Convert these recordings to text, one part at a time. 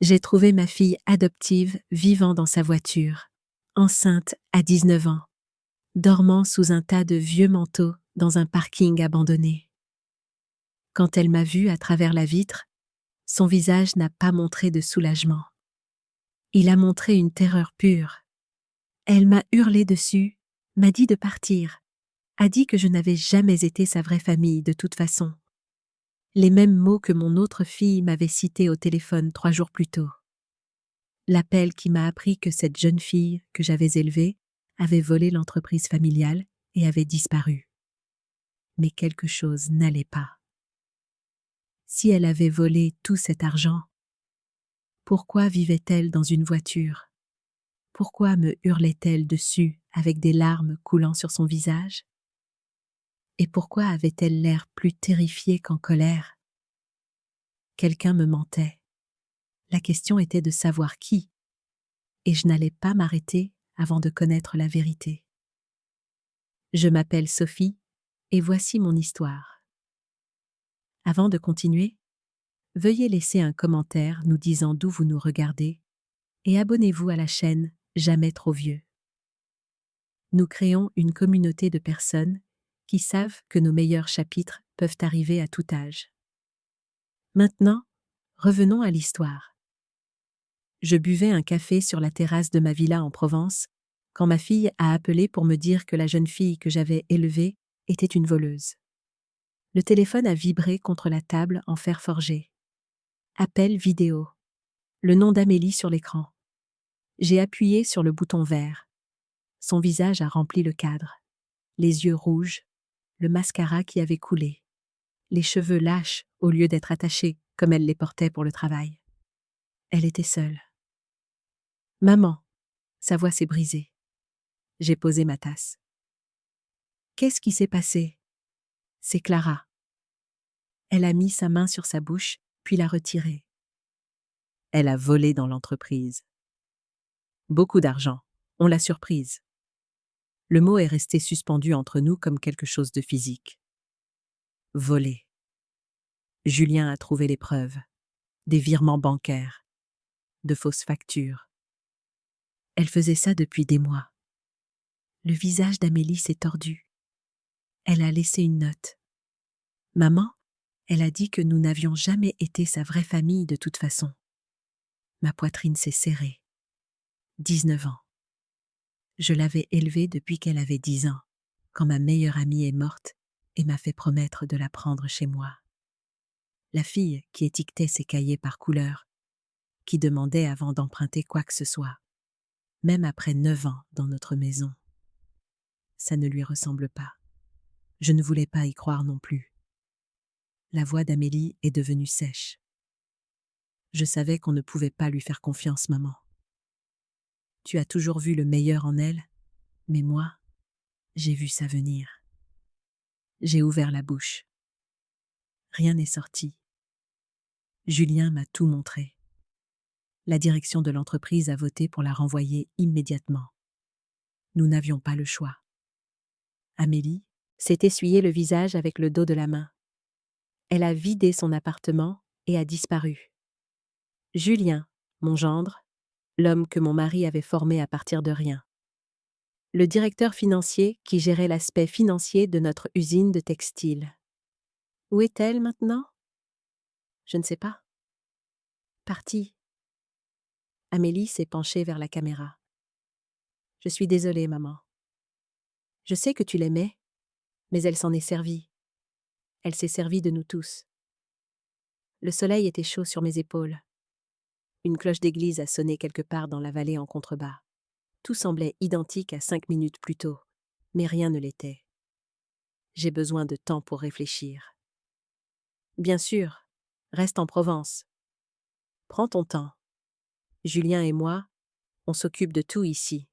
J'ai trouvé ma fille adoptive vivant dans sa voiture, enceinte à 19 ans, dormant sous un tas de vieux manteaux dans un parking abandonné. Quand elle m'a vue à travers la vitre, son visage n'a pas montré de soulagement. Il a montré une terreur pure. Elle m'a hurlé dessus, m'a dit de partir, a dit que je n'avais jamais été sa vraie famille de toute façon. Les mêmes mots que mon autre fille m'avait cités au téléphone 3 jours plus tôt. L'appel qui m'a appris que cette jeune fille que j'avais élevée avait volé l'entreprise familiale et avait disparu. Mais quelque chose n'allait pas. Si elle avait volé tout cet argent, pourquoi vivait-elle dans une voiture? Pourquoi me hurlait-elle dessus avec des larmes coulant sur son visage? Et pourquoi avait-elle l'air plus terrifiée qu'en colère? Quelqu'un me mentait. La question était de savoir qui, et je n'allais pas m'arrêter avant de connaître la vérité. Je m'appelle Sophie, et voici mon histoire. Avant de continuer, veuillez laisser un commentaire nous disant d'où vous nous regardez, et abonnez-vous à la chaîne Jamais trop vieux. Nous créons une communauté de personnes qui savent que nos meilleurs chapitres peuvent arriver à tout âge. Maintenant, revenons à l'histoire. Je buvais un café sur la terrasse de ma villa en Provence quand ma fille a appelé pour me dire que la jeune fille que j'avais élevée était une voleuse. Le téléphone a vibré contre la table en fer forgé. Appel vidéo. Le nom d'Amélie sur l'écran. J'ai appuyé sur le bouton vert. Son visage a rempli le cadre. Les yeux rouges, le mascara qui avait coulé, les cheveux lâches au lieu d'être attachés comme elle les portait pour le travail. Elle était seule. « Maman !» Sa voix s'est brisée. J'ai posé ma tasse. « Qu'est-ce qui s'est passé ?» C'est Clara. Elle a mis sa main sur sa bouche, puis l'a retirée. Elle a volé dans l'entreprise. Beaucoup d'argent. On l'a surprise. Le mot est resté suspendu entre nous comme quelque chose de physique. Voler. Julien a trouvé les preuves. Des virements bancaires. De fausses factures. Elle faisait ça depuis des mois. Le visage d'Amélie s'est tordu. Elle a laissé une note. Maman, elle a dit que nous n'avions jamais été sa vraie famille de toute façon. Ma poitrine s'est serrée. 19 ans. Je l'avais élevée depuis qu'elle avait 10 ans, quand ma meilleure amie est morte et m'a fait promettre de la prendre chez moi. La fille qui étiquetait ses cahiers par couleur, qui demandait avant d'emprunter quoi que ce soit, même après 9 ans dans notre maison. Ça ne lui ressemble pas. Je ne voulais pas y croire non plus. La voix d'Amélie est devenue sèche. Je savais qu'on ne pouvait pas lui faire confiance, maman. Tu as toujours vu le meilleur en elle, mais moi, j'ai vu ça venir. J'ai ouvert la bouche. Rien n'est sorti. Julien m'a tout montré. La direction de l'entreprise a voté pour la renvoyer immédiatement. Nous n'avions pas le choix. Amélie s'est essuyée le visage avec le dos de la main. Elle a vidé son appartement et a disparu. Julien, mon gendre, l'homme que mon mari avait formé à partir de rien. Le directeur financier qui gérait l'aspect financier de notre usine de textile. Où est-elle maintenant? Je ne sais pas. Partie. Amélie s'est penchée vers la caméra. Je suis désolée, maman. Je sais que tu l'aimais, mais elle s'en est servie. Elle s'est servie de nous tous. Le soleil était chaud sur mes épaules. Une cloche d'église a sonné quelque part dans la vallée en contrebas. Tout semblait identique à 5 minutes plus tôt, mais rien ne l'était. J'ai besoin de temps pour réfléchir. Bien sûr, reste en Provence. Prends ton temps. Julien et moi, on s'occupe de tout ici.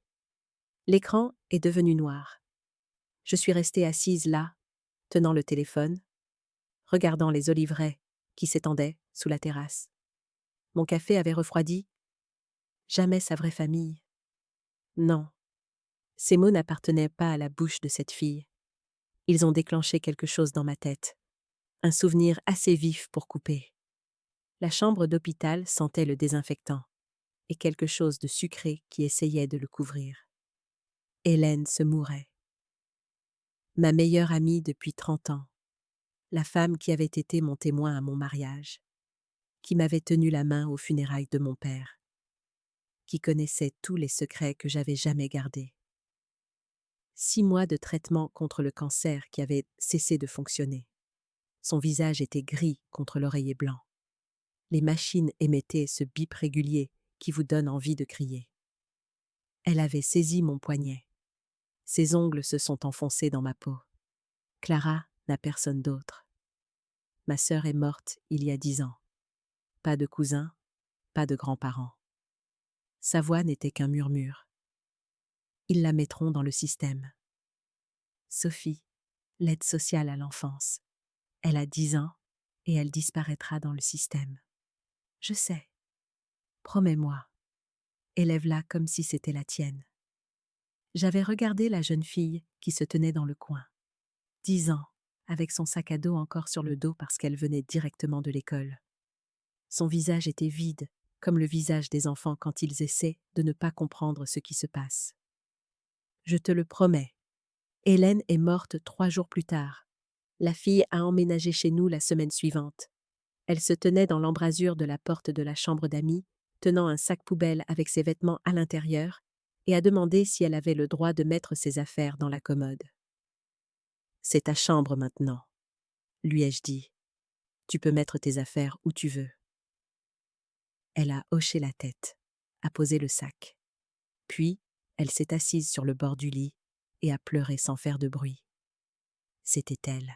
L'écran est devenu noir. Je suis restée assise là, tenant le téléphone, regardant les oliveraies qui s'étendaient sous la terrasse. Mon café avait refroidi. Jamais sa vraie famille. Non, ces mots n'appartenaient pas à la bouche de cette fille. Ils ont déclenché quelque chose dans ma tête. Un souvenir assez vif pour couper. La chambre d'hôpital sentait le désinfectant et quelque chose de sucré qui essayait de le couvrir. Hélène se mourait. Ma meilleure amie depuis 30 ans, la femme qui avait été mon témoin à mon mariage, qui m'avait tenu la main aux funérailles de mon père, qui connaissait tous les secrets que j'avais jamais gardés. 6 mois de traitement contre le cancer qui avait cessé de fonctionner. Son visage était gris contre l'oreiller blanc. Les machines émettaient ce bip régulier qui vous donne envie de crier. Elle avait saisi mon poignet. Ses ongles se sont enfoncés dans ma peau. Clara n'a personne d'autre. Ma sœur est morte il y a 10 ans. Pas de cousins, pas de grands-parents. Sa voix n'était qu'un murmure. Ils la mettront dans le système. Sophie, l'aide sociale à l'enfance. Elle a 10 ans et elle disparaîtra dans le système. Je sais. Promets-moi. Élève-la comme si c'était la tienne. J'avais regardé la jeune fille qui se tenait dans le coin. 10 ans, avec son sac à dos encore sur le dos parce qu'elle venait directement de l'école. Son visage était vide, comme le visage des enfants quand ils essaient de ne pas comprendre ce qui se passe. Je te le promets. Hélène est morte 3 jours plus tard. La fille a emménagé chez nous la semaine suivante. Elle se tenait dans l'embrasure de la porte de la chambre d'amis, tenant un sac poubelle avec ses vêtements à l'intérieur, et a demandé si elle avait le droit de mettre ses affaires dans la commode. « C'est ta chambre maintenant, » lui ai-je dit. « Tu peux mettre tes affaires où tu veux. » Elle a hoché la tête, a posé le sac. Puis, elle s'est assise sur le bord du lit et a pleuré sans faire de bruit. C'était elle.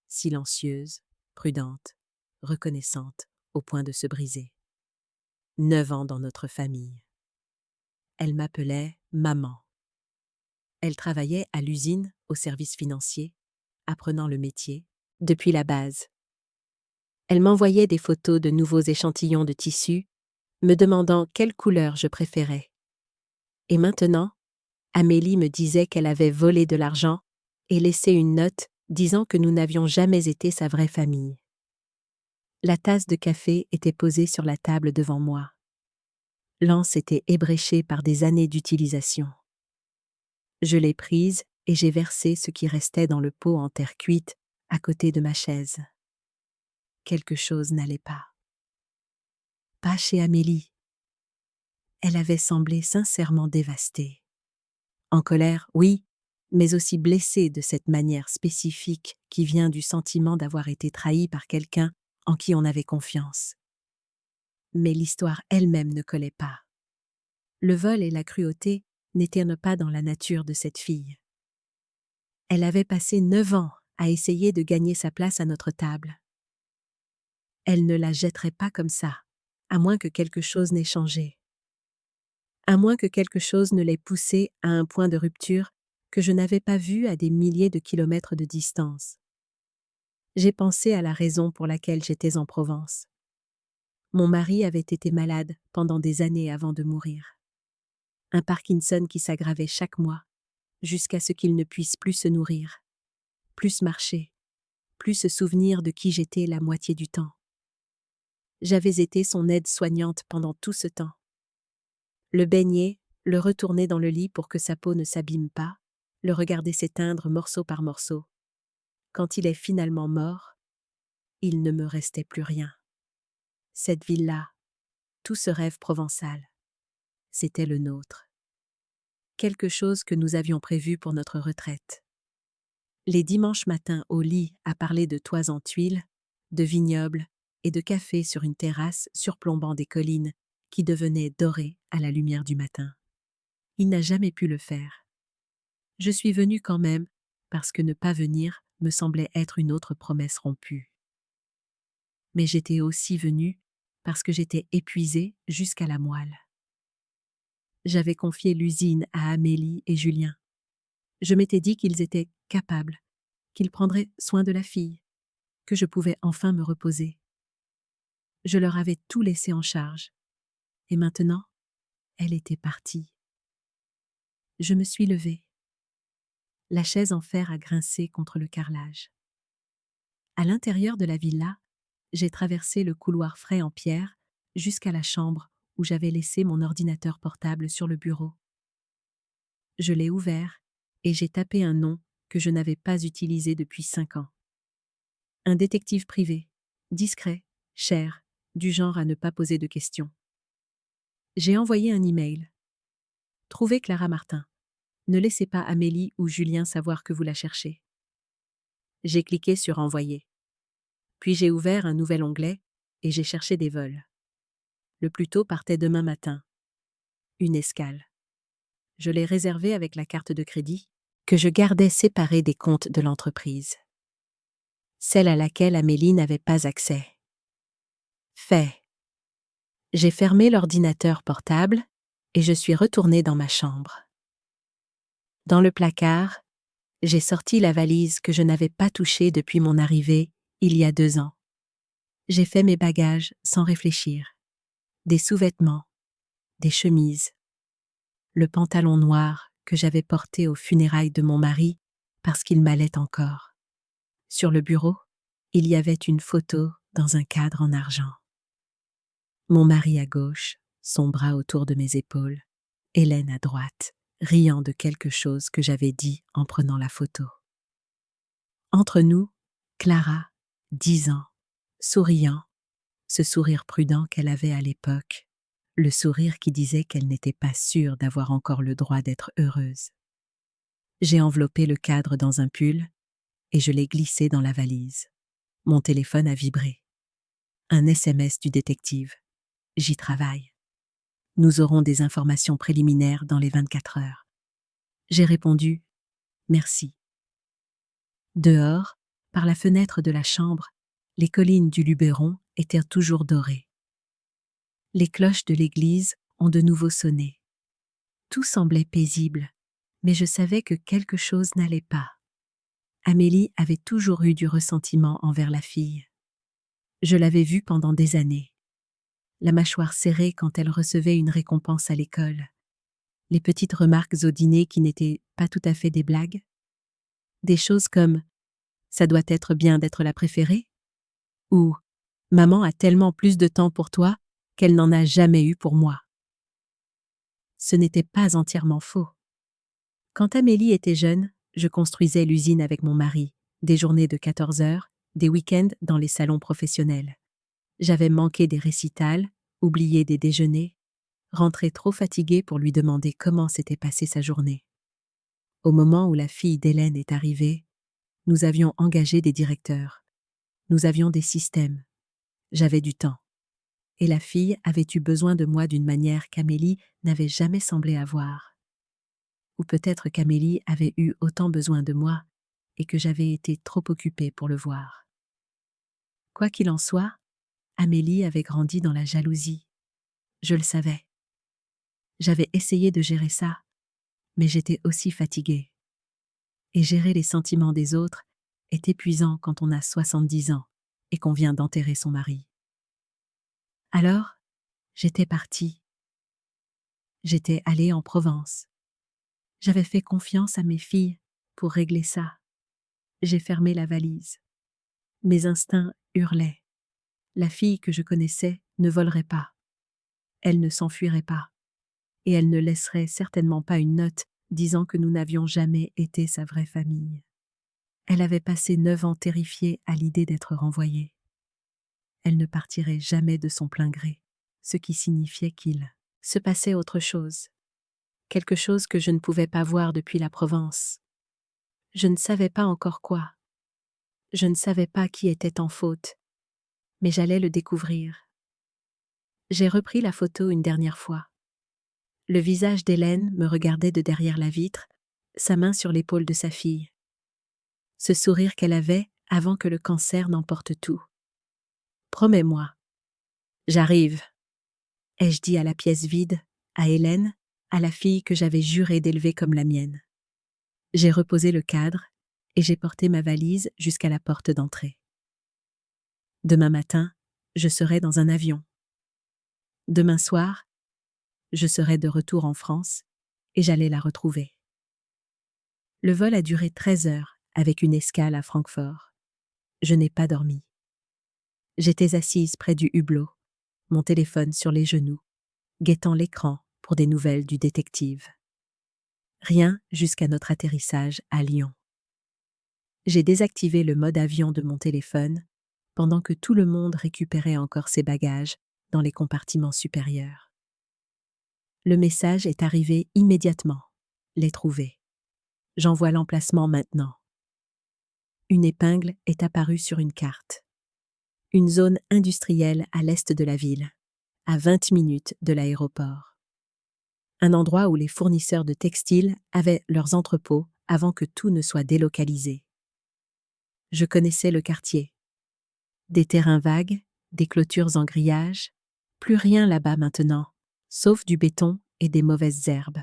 Silencieuse, prudente, reconnaissante, au point de se briser. 9 ans dans notre famille. Elle m'appelait maman. Elle travaillait à l'usine, au service financier, apprenant le métier, depuis la base. Elle m'envoyait des photos de nouveaux échantillons de tissu, me demandant quelle couleur je préférais. Et maintenant, Amélie me disait qu'elle avait volé de l'argent et laissé une note disant que nous n'avions jamais été sa vraie famille. La tasse de café était posée sur la table devant moi. L'anse était ébréchée par des années d'utilisation. Je l'ai prise et j'ai versé ce qui restait dans le pot en terre cuite à côté de ma chaise. Quelque chose n'allait pas. Pas chez Amélie. Elle avait semblé sincèrement dévastée. En colère, oui, mais aussi blessée de cette manière spécifique qui vient du sentiment d'avoir été trahie par quelqu'un en qui on avait confiance. Mais l'histoire elle-même ne collait pas. Le vol et la cruauté n'étaient pas dans la nature de cette fille. Elle avait passé 9 ans à essayer de gagner sa place à notre table. Elle ne la jetterait pas comme ça, à moins que quelque chose n'ait changé. À moins que quelque chose ne l'ait poussée à un point de rupture que je n'avais pas vu à des milliers de kilomètres de distance. J'ai pensé à la raison pour laquelle j'étais en Provence. Mon mari avait été malade pendant des années avant de mourir. Un Parkinson qui s'aggravait chaque mois, jusqu'à ce qu'il ne puisse plus se nourrir, plus marcher, plus se souvenir de qui j'étais la moitié du temps. J'avais été son aide-soignante pendant tout ce temps. Le baigner, le retourner dans le lit pour que sa peau ne s'abîme pas, le regarder s'éteindre morceau par morceau. Quand il est finalement mort, il ne me restait plus rien. Cette ville-là, tout ce rêve provençal, c'était le nôtre. Quelque chose que nous avions prévu pour notre retraite. Les dimanches matins au lit à parler de toits en tuiles, de vignobles et de café sur une terrasse surplombant des collines qui devenaient dorées à la lumière du matin. Il n'a jamais pu le faire. Je suis venue quand même, parce que ne pas venir me semblait être une autre promesse rompue. Mais j'étais aussi venue parce que j'étais épuisée jusqu'à la moelle. J'avais confié l'usine à Amélie et Julien. Je m'étais dit qu'ils étaient capables, qu'ils prendraient soin de la fille, que je pouvais enfin me reposer. Je leur avais tout laissé en charge. Et maintenant, elle était partie. Je me suis levée. La chaise en fer a grincé contre le carrelage. À l'intérieur de la villa, j'ai traversé le couloir frais en pierre jusqu'à la chambre où j'avais laissé mon ordinateur portable sur le bureau. Je l'ai ouvert et j'ai tapé un nom que je n'avais pas utilisé depuis 5 ans. Un détective privé, discret, cher, du genre à ne pas poser de questions. J'ai envoyé un email. Trouvez Clara Martin. Ne laissez pas Amélie ou Julien savoir que vous la cherchez. J'ai cliqué sur Envoyer. Puis j'ai ouvert un nouvel onglet et j'ai cherché des vols. Le plus tôt partait demain matin. Une escale. Je l'ai réservé avec la carte de crédit que je gardais séparée des comptes de l'entreprise. Celle à laquelle Amélie n'avait pas accès. Fait. J'ai fermé l'ordinateur portable et je suis retournée dans ma chambre. Dans le placard, j'ai sorti la valise que je n'avais pas touchée depuis mon arrivée il y a 2 ans. J'ai fait mes bagages sans réfléchir. Des sous-vêtements, des chemises, le pantalon noir que j'avais porté aux funérailles de mon mari parce qu'il m'allait encore. Sur le bureau, il y avait une photo dans un cadre en argent. Mon mari à gauche, son bras autour de mes épaules, Hélène à droite, riant de quelque chose que j'avais dit en prenant la photo. Entre nous, Clara, 10 ans, souriant, ce sourire prudent qu'elle avait à l'époque, le sourire qui disait qu'elle n'était pas sûre d'avoir encore le droit d'être heureuse. J'ai enveloppé le cadre dans un pull et je l'ai glissé dans la valise. Mon téléphone a vibré. Un SMS du détective. J'y travaille. Nous aurons des informations préliminaires dans les 24 heures. J'ai répondu « Merci ». Dehors, par la fenêtre de la chambre, les collines du Luberon étaient toujours dorées. Les cloches de l'église ont de nouveau sonné. Tout semblait paisible, mais je savais que quelque chose n'allait pas. Amélie avait toujours eu du ressentiment envers la fille. Je l'avais vue pendant des années. La mâchoire serrée quand elle recevait une récompense à l'école. Les petites remarques au dîner qui n'étaient pas tout à fait des blagues. Des choses comme « ça doit être bien d'être la préférée » ou « maman a tellement plus de temps pour toi qu'elle n'en a jamais eu pour moi ». Ce n'était pas entièrement faux. Quand Amélie était jeune, je construisais l'usine avec mon mari, des journées de 14 heures, des week-ends dans les salons professionnels. J'avais manqué des récitals, oublié des déjeuners, rentré trop fatiguée pour lui demander comment s'était passée sa journée. Au moment où la fille d'Hélène est arrivée, nous avions engagé des directeurs. Nous avions des systèmes. J'avais du temps. Et la fille avait eu besoin de moi d'une manière qu'Amélie n'avait jamais semblé avoir. Ou peut-être qu'Amélie avait eu autant besoin de moi et que j'avais été trop occupée pour le voir. Quoi qu'il en soit, Amélie avait grandi dans la jalousie. Je le savais. J'avais essayé de gérer ça, mais j'étais aussi fatiguée. Et gérer les sentiments des autres est épuisant quand on a 70 ans et qu'on vient d'enterrer son mari. Alors, j'étais partie. J'étais allée en Provence. J'avais fait confiance à mes filles pour régler ça. J'ai fermé la valise. Mes instincts hurlaient. La fille que je connaissais ne volerait pas. Elle ne s'enfuirait pas. Et elle ne laisserait certainement pas une note disant que nous n'avions jamais été sa vraie famille. Elle avait passé 9 ans terrifiée à l'idée d'être renvoyée. Elle ne partirait jamais de son plein gré, ce qui signifiait qu'il se passait autre chose. Quelque chose que je ne pouvais pas voir depuis la Provence. Je ne savais pas encore quoi. Je ne savais pas qui était en faute, mais j'allais le découvrir. J'ai repris la photo une dernière fois. Le visage d'Hélène me regardait de derrière la vitre, sa main sur l'épaule de sa fille. Ce sourire qu'elle avait avant que le cancer n'emporte tout. Promets-moi. J'arrive, ai-je dit à la pièce vide, à Hélène, à la fille que j'avais juré d'élever comme la mienne. J'ai reposé le cadre et j'ai porté ma valise jusqu'à la porte d'entrée. Demain matin, je serai dans un avion. Demain soir, je serai de retour en France et j'allais la retrouver. Le vol a duré 13 heures avec une escale à Francfort. Je n'ai pas dormi. J'étais assise près du hublot, mon téléphone sur les genoux, guettant l'écran pour des nouvelles du détective. Rien jusqu'à notre atterrissage à Lyon. J'ai désactivé le mode avion de mon téléphone pendant que tout le monde récupérait encore ses bagages dans les compartiments supérieurs. Le message est arrivé immédiatement. Les trouver. J'envoie l'emplacement maintenant. Une épingle est apparue sur une carte. Une zone industrielle à l'est de la ville, à 20 minutes de l'aéroport. Un endroit où les fournisseurs de textiles avaient leurs entrepôts avant que tout ne soit délocalisé. Je connaissais le quartier. Des terrains vagues, des clôtures en grillage, plus rien là-bas maintenant, sauf du béton et des mauvaises herbes.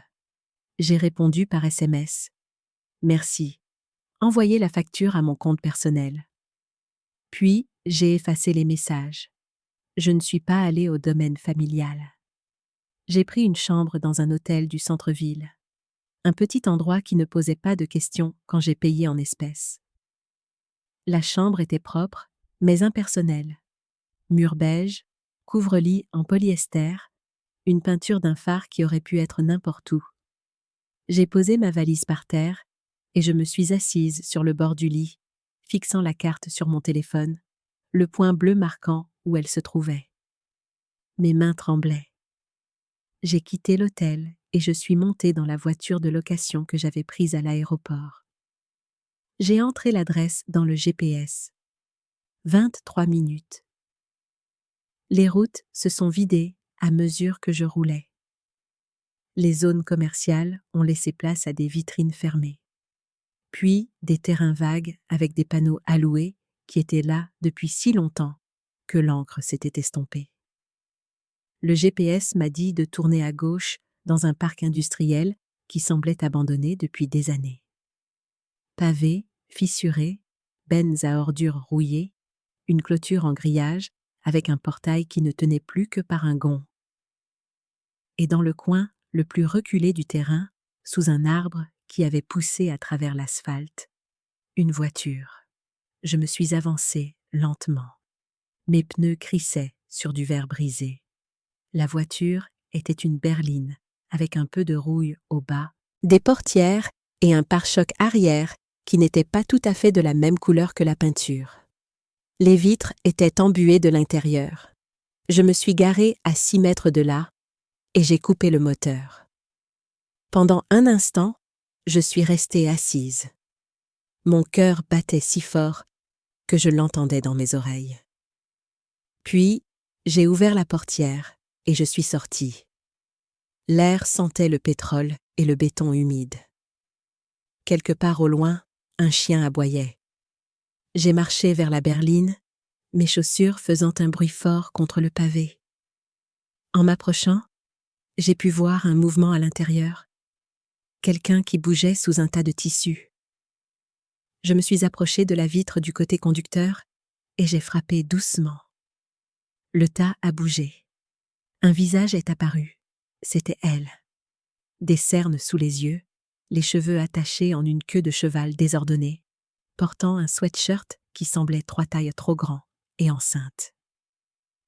J'ai répondu par SMS. Merci. Envoyez la facture à mon compte personnel. Puis, j'ai effacé les messages. Je ne suis pas allée au domaine familial. J'ai pris une chambre dans un hôtel du centre-ville. Un petit endroit qui ne posait pas de questions quand j'ai payé en espèces. La chambre était propre, mais impersonnelle. Mur beige, couvre-lit en polyester, une peinture d'un phare qui aurait pu être n'importe où. J'ai posé ma valise par terre et je me suis assise sur le bord du lit, fixant la carte sur mon téléphone, le point bleu marquant où elle se trouvait. Mes mains tremblaient. J'ai quitté l'hôtel et je suis montée dans la voiture de location que j'avais prise à l'aéroport. J'ai entré l'adresse dans le GPS. 23 minutes. Les routes se sont vidées à mesure que je roulais. Les zones commerciales ont laissé place à des vitrines fermées. Puis des terrains vagues avec des panneaux alloués qui étaient là depuis si longtemps que l'encre s'était estompée. Le GPS m'a dit de tourner à gauche dans un parc industriel qui semblait abandonné depuis des années. Pavés, fissurés, bennes à ordures rouillées, une clôture en grillage avec un portail qui ne tenait plus que par un gond. Et dans le coin le plus reculé du terrain, sous un arbre qui avait poussé à travers l'asphalte, une voiture. Je me suis avancée lentement. Mes pneus crissaient sur du verre brisé. La voiture était une berline avec un peu de rouille au bas, des portières et un pare-choc arrière qui n'était pas tout à fait de la même couleur que la peinture. Les vitres étaient embuées de l'intérieur. Je me suis garée à 6 mètres de là et j'ai coupé le moteur. Pendant un instant, je suis restée assise. Mon cœur battait si fort que je l'entendais dans mes oreilles. Puis, j'ai ouvert la portière et je suis sortie. L'air sentait le pétrole et le béton humide. Quelque part au loin, un chien aboyait. J'ai marché vers la berline, mes chaussures faisant un bruit fort contre le pavé. En m'approchant, j'ai pu voir un mouvement à l'intérieur. Quelqu'un qui bougeait sous un tas de tissus. Je me suis approchée de la vitre du côté conducteur et j'ai frappé doucement. Le tas a bougé. Un visage est apparu. C'était elle. Des cernes sous les yeux, les cheveux attachés en une queue de cheval désordonnée, portant un sweatshirt qui semblait 3 tailles trop grand et enceinte.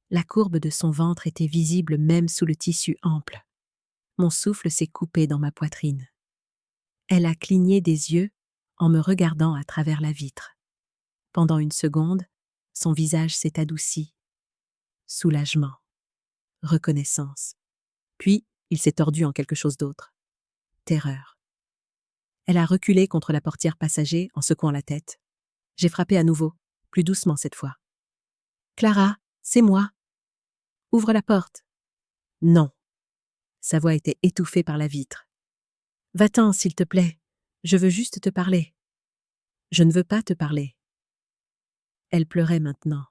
La courbe de son ventre était visible même sous le tissu ample. Mon souffle s'est coupé dans ma poitrine. Elle a cligné des yeux en me regardant à travers la vitre. Pendant une seconde, son visage s'est adouci. Soulagement. Reconnaissance. Puis, il s'est tordu en quelque chose d'autre. Terreur. Elle a reculé contre la portière passager en secouant la tête. J'ai frappé à nouveau, plus doucement cette fois. « Clara, c'est moi. Ouvre la porte. » Non. Sa voix était étouffée par la vitre. « Va-t'en, s'il te plaît. Je veux juste te parler. » « Je ne veux pas te parler. » Elle pleurait maintenant.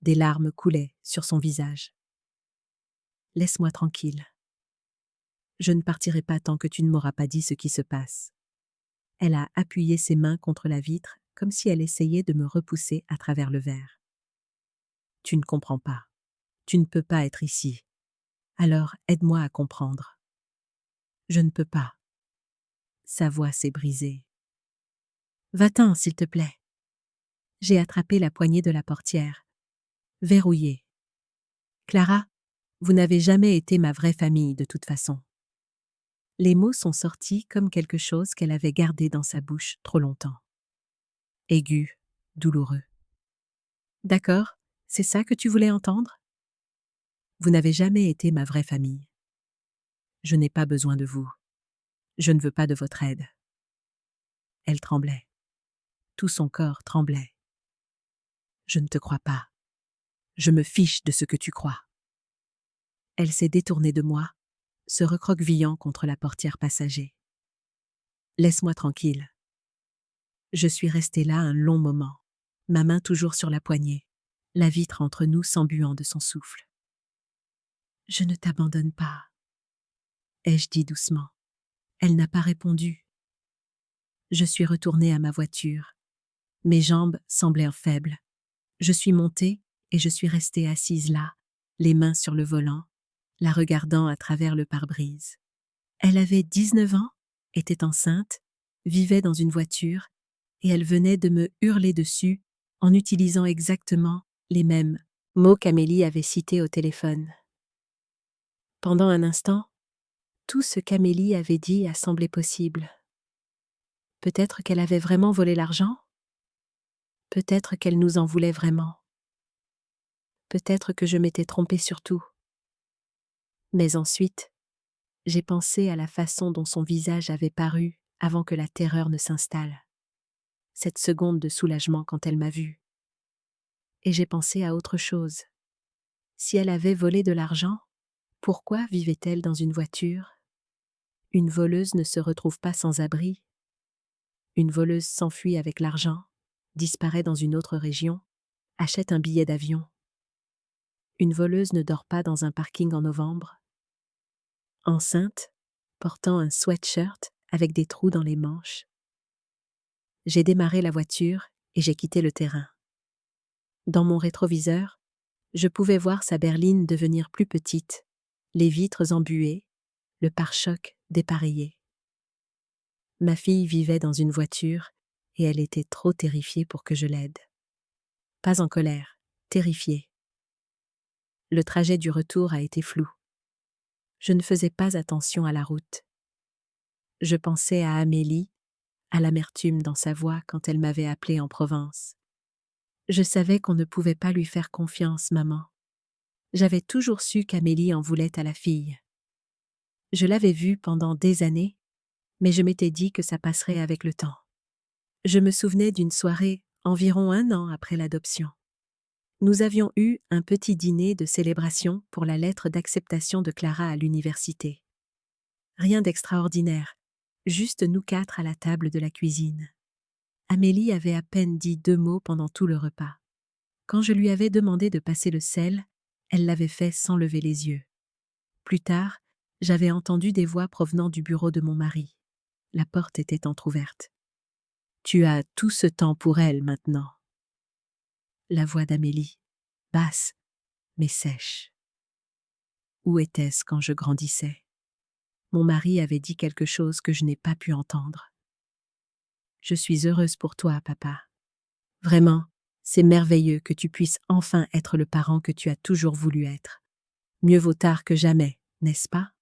Des larmes coulaient sur son visage. « Laisse-moi tranquille. Je ne partirai pas tant que tu ne m'auras pas dit ce qui se passe. » Elle a appuyé ses mains contre la vitre comme si elle essayait de me repousser à travers le verre. « Tu ne comprends pas. Tu ne peux pas être ici. Alors aide-moi à comprendre. » « Je ne peux pas. » Sa voix s'est brisée. « Va-t'en, s'il te plaît. » J'ai attrapé la poignée de la portière. verrouillé. Clara, vous n'avez jamais été ma vraie famille de toute façon. Les mots sont sortis comme quelque chose qu'elle avait gardé dans sa bouche trop longtemps. Aigu, douloureux. D'accord, c'est ça que tu voulais entendre? Vous n'avez jamais été ma vraie famille. Je n'ai pas besoin de vous. Je ne veux pas de votre aide. Elle tremblait. Tout son corps tremblait. Je ne te crois pas. Je me fiche de ce que tu crois. Elle s'est détournée de moi, se recroquevillant contre la portière passager. Laisse-moi tranquille. Je suis restée là un long moment, ma main toujours sur la poignée, la vitre entre nous s'embuant de son souffle. Je ne t'abandonne pas, ai-je dit doucement. Elle n'a pas répondu. Je suis retournée à ma voiture. Mes jambes semblaient faibles. Je suis montée et je suis restée assise là, les mains sur le volant, la regardant à travers le pare-brise. Elle avait 19 ans, était enceinte, vivait dans une voiture, et elle venait de me hurler dessus en utilisant exactement les mêmes mots qu'Amélie avait cités au téléphone. Pendant un instant, tout ce qu'Amélie avait dit a semblé possible. Peut-être qu'elle avait vraiment volé l'argent? Peut-être qu'elle nous en voulait vraiment. Peut-être que je m'étais trompée sur tout. Mais ensuite, j'ai pensé à la façon dont son visage avait paru avant que la terreur ne s'installe. Cette seconde de soulagement quand elle m'a vue. Et j'ai pensé à autre chose. Si elle avait volé de l'argent, pourquoi vivait-elle dans une voiture? Une voleuse ne se retrouve pas sans abri. Une voleuse s'enfuit avec l'argent, disparaît dans une autre région, achète un billet d'avion. Une voleuse ne dort pas dans un parking en novembre. Enceinte, portant un sweatshirt avec des trous dans les manches. J'ai démarré la voiture et j'ai quitté le terrain. Dans mon rétroviseur, je pouvais voir sa berline devenir plus petite, les vitres embuées, le pare-choc dépareillé. Ma fille vivait dans une voiture et elle était trop terrifiée pour que je l'aide. Pas en colère, terrifiée. Le trajet du retour a été flou. Je ne faisais pas attention à la route. Je pensais à Amélie, à l'amertume dans sa voix quand elle m'avait appelée en Provence. Je savais qu'on ne pouvait pas lui faire confiance, maman. J'avais toujours su qu'Amélie en voulait à la fille. Je l'avais vue pendant des années, mais je m'étais dit que ça passerait avec le temps. Je me souvenais d'une soirée, environ 1 an après l'adoption. Nous avions eu un petit dîner de célébration pour la lettre d'acceptation de Clara à l'université. Rien d'extraordinaire, juste nous 4 à la table de la cuisine. Amélie avait à peine dit 2 mots pendant tout le repas. Quand je lui avais demandé de passer le sel, elle l'avait fait sans lever les yeux. Plus tard, j'avais entendu des voix provenant du bureau de mon mari. La porte était entr'ouverte. « Tu as tout ce temps pour elle maintenant. » La voix d'Amélie, basse, mais sèche. Où était-ce quand je grandissais? Mon mari avait dit quelque chose que je n'ai pas pu entendre. « Je suis heureuse pour toi, papa. Vraiment, c'est merveilleux que tu puisses enfin être le parent que tu as toujours voulu être. Mieux vaut tard que jamais, n'est-ce pas? »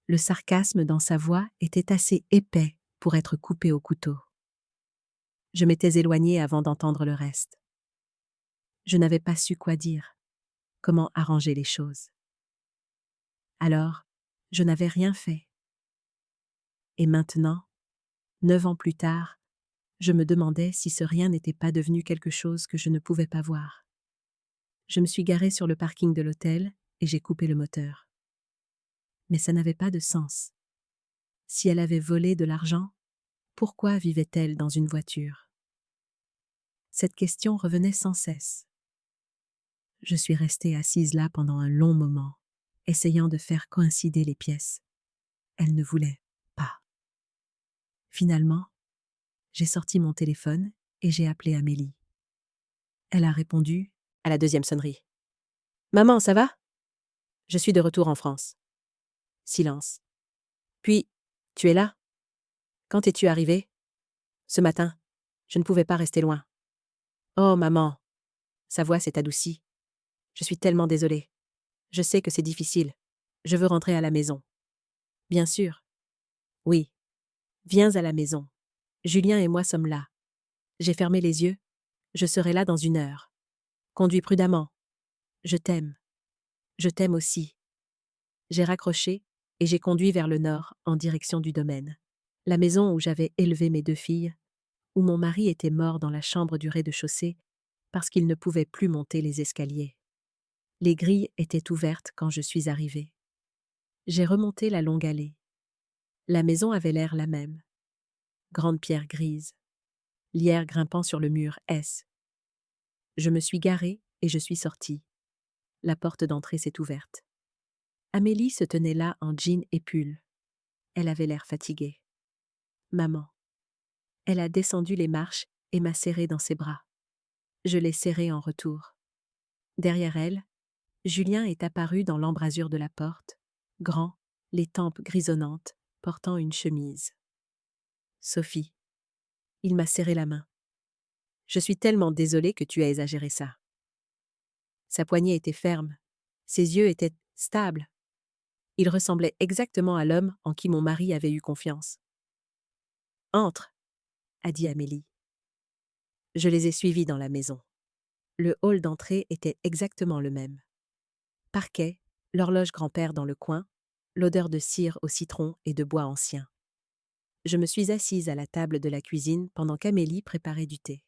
Le sarcasme dans sa voix était assez épais pour être coupé au couteau. Je m'étais éloignée avant d'entendre le reste. Je n'avais pas su quoi dire, comment arranger les choses. Alors, je n'avais rien fait. Et maintenant, 9 ans plus tard, je me demandais si ce rien n'était pas devenu quelque chose que je ne pouvais pas voir. Je me suis garée sur le parking de l'hôtel et j'ai coupé le moteur. Mais ça n'avait pas de sens. Si elle avait volé de l'argent, pourquoi vivait-elle dans une voiture? Cette question revenait sans cesse. Je suis restée assise là pendant un long moment, essayant de faire coïncider les pièces. Elle ne voulait pas. Finalement, j'ai sorti mon téléphone et j'ai appelé Amélie. Elle a répondu à la deuxième sonnerie. « Maman, ça va? Je suis de retour en France. » Silence. Puis, « Tu es là? Quand es-tu arrivée? » « Ce matin. Je ne pouvais pas rester loin. »« Oh, maman. » Sa voix s'est adoucie. Je suis tellement désolée. Je sais que c'est difficile. Je veux rentrer à la maison. Bien sûr. Oui. Viens à la maison. Julien et moi sommes là. J'ai fermé les yeux. Je serai là dans 1 heure. Conduis prudemment. Je t'aime. Je t'aime aussi. J'ai raccroché et j'ai conduit vers le nord, en direction du domaine. La maison où j'avais élevé mes 2 filles, où mon mari était mort dans la chambre du rez-de-chaussée parce qu'il ne pouvait plus monter les escaliers. Les grilles étaient ouvertes quand je suis arrivée. J'ai remonté la longue allée. La maison avait l'air la même. Grande pierre grise. Lierre grimpant sur le mur S. Je me suis garée et je suis sortie. La porte d'entrée s'est ouverte. Amélie se tenait là en jean et pull. Elle avait l'air fatiguée. Maman. Elle a descendu les marches et m'a serrée dans ses bras. Je l'ai serrée en retour. Derrière elle, Julien est apparu dans l'embrasure de la porte, grand, les tempes grisonnantes, portant une chemise. Sophie. Il m'a serré la main. Je suis tellement désolée que tu aies exagéré ça. Sa poignée était ferme. Ses yeux étaient stables. Il ressemblait exactement à l'homme en qui mon mari avait eu confiance. Entre, a dit Amélie. Je les ai suivis dans la maison. Le hall d'entrée était exactement le même. Parquet, l'horloge grand-père dans le coin, l'odeur de cire au citron et de bois ancien. Je me suis assise à la table de la cuisine pendant qu'Amélie préparait du thé.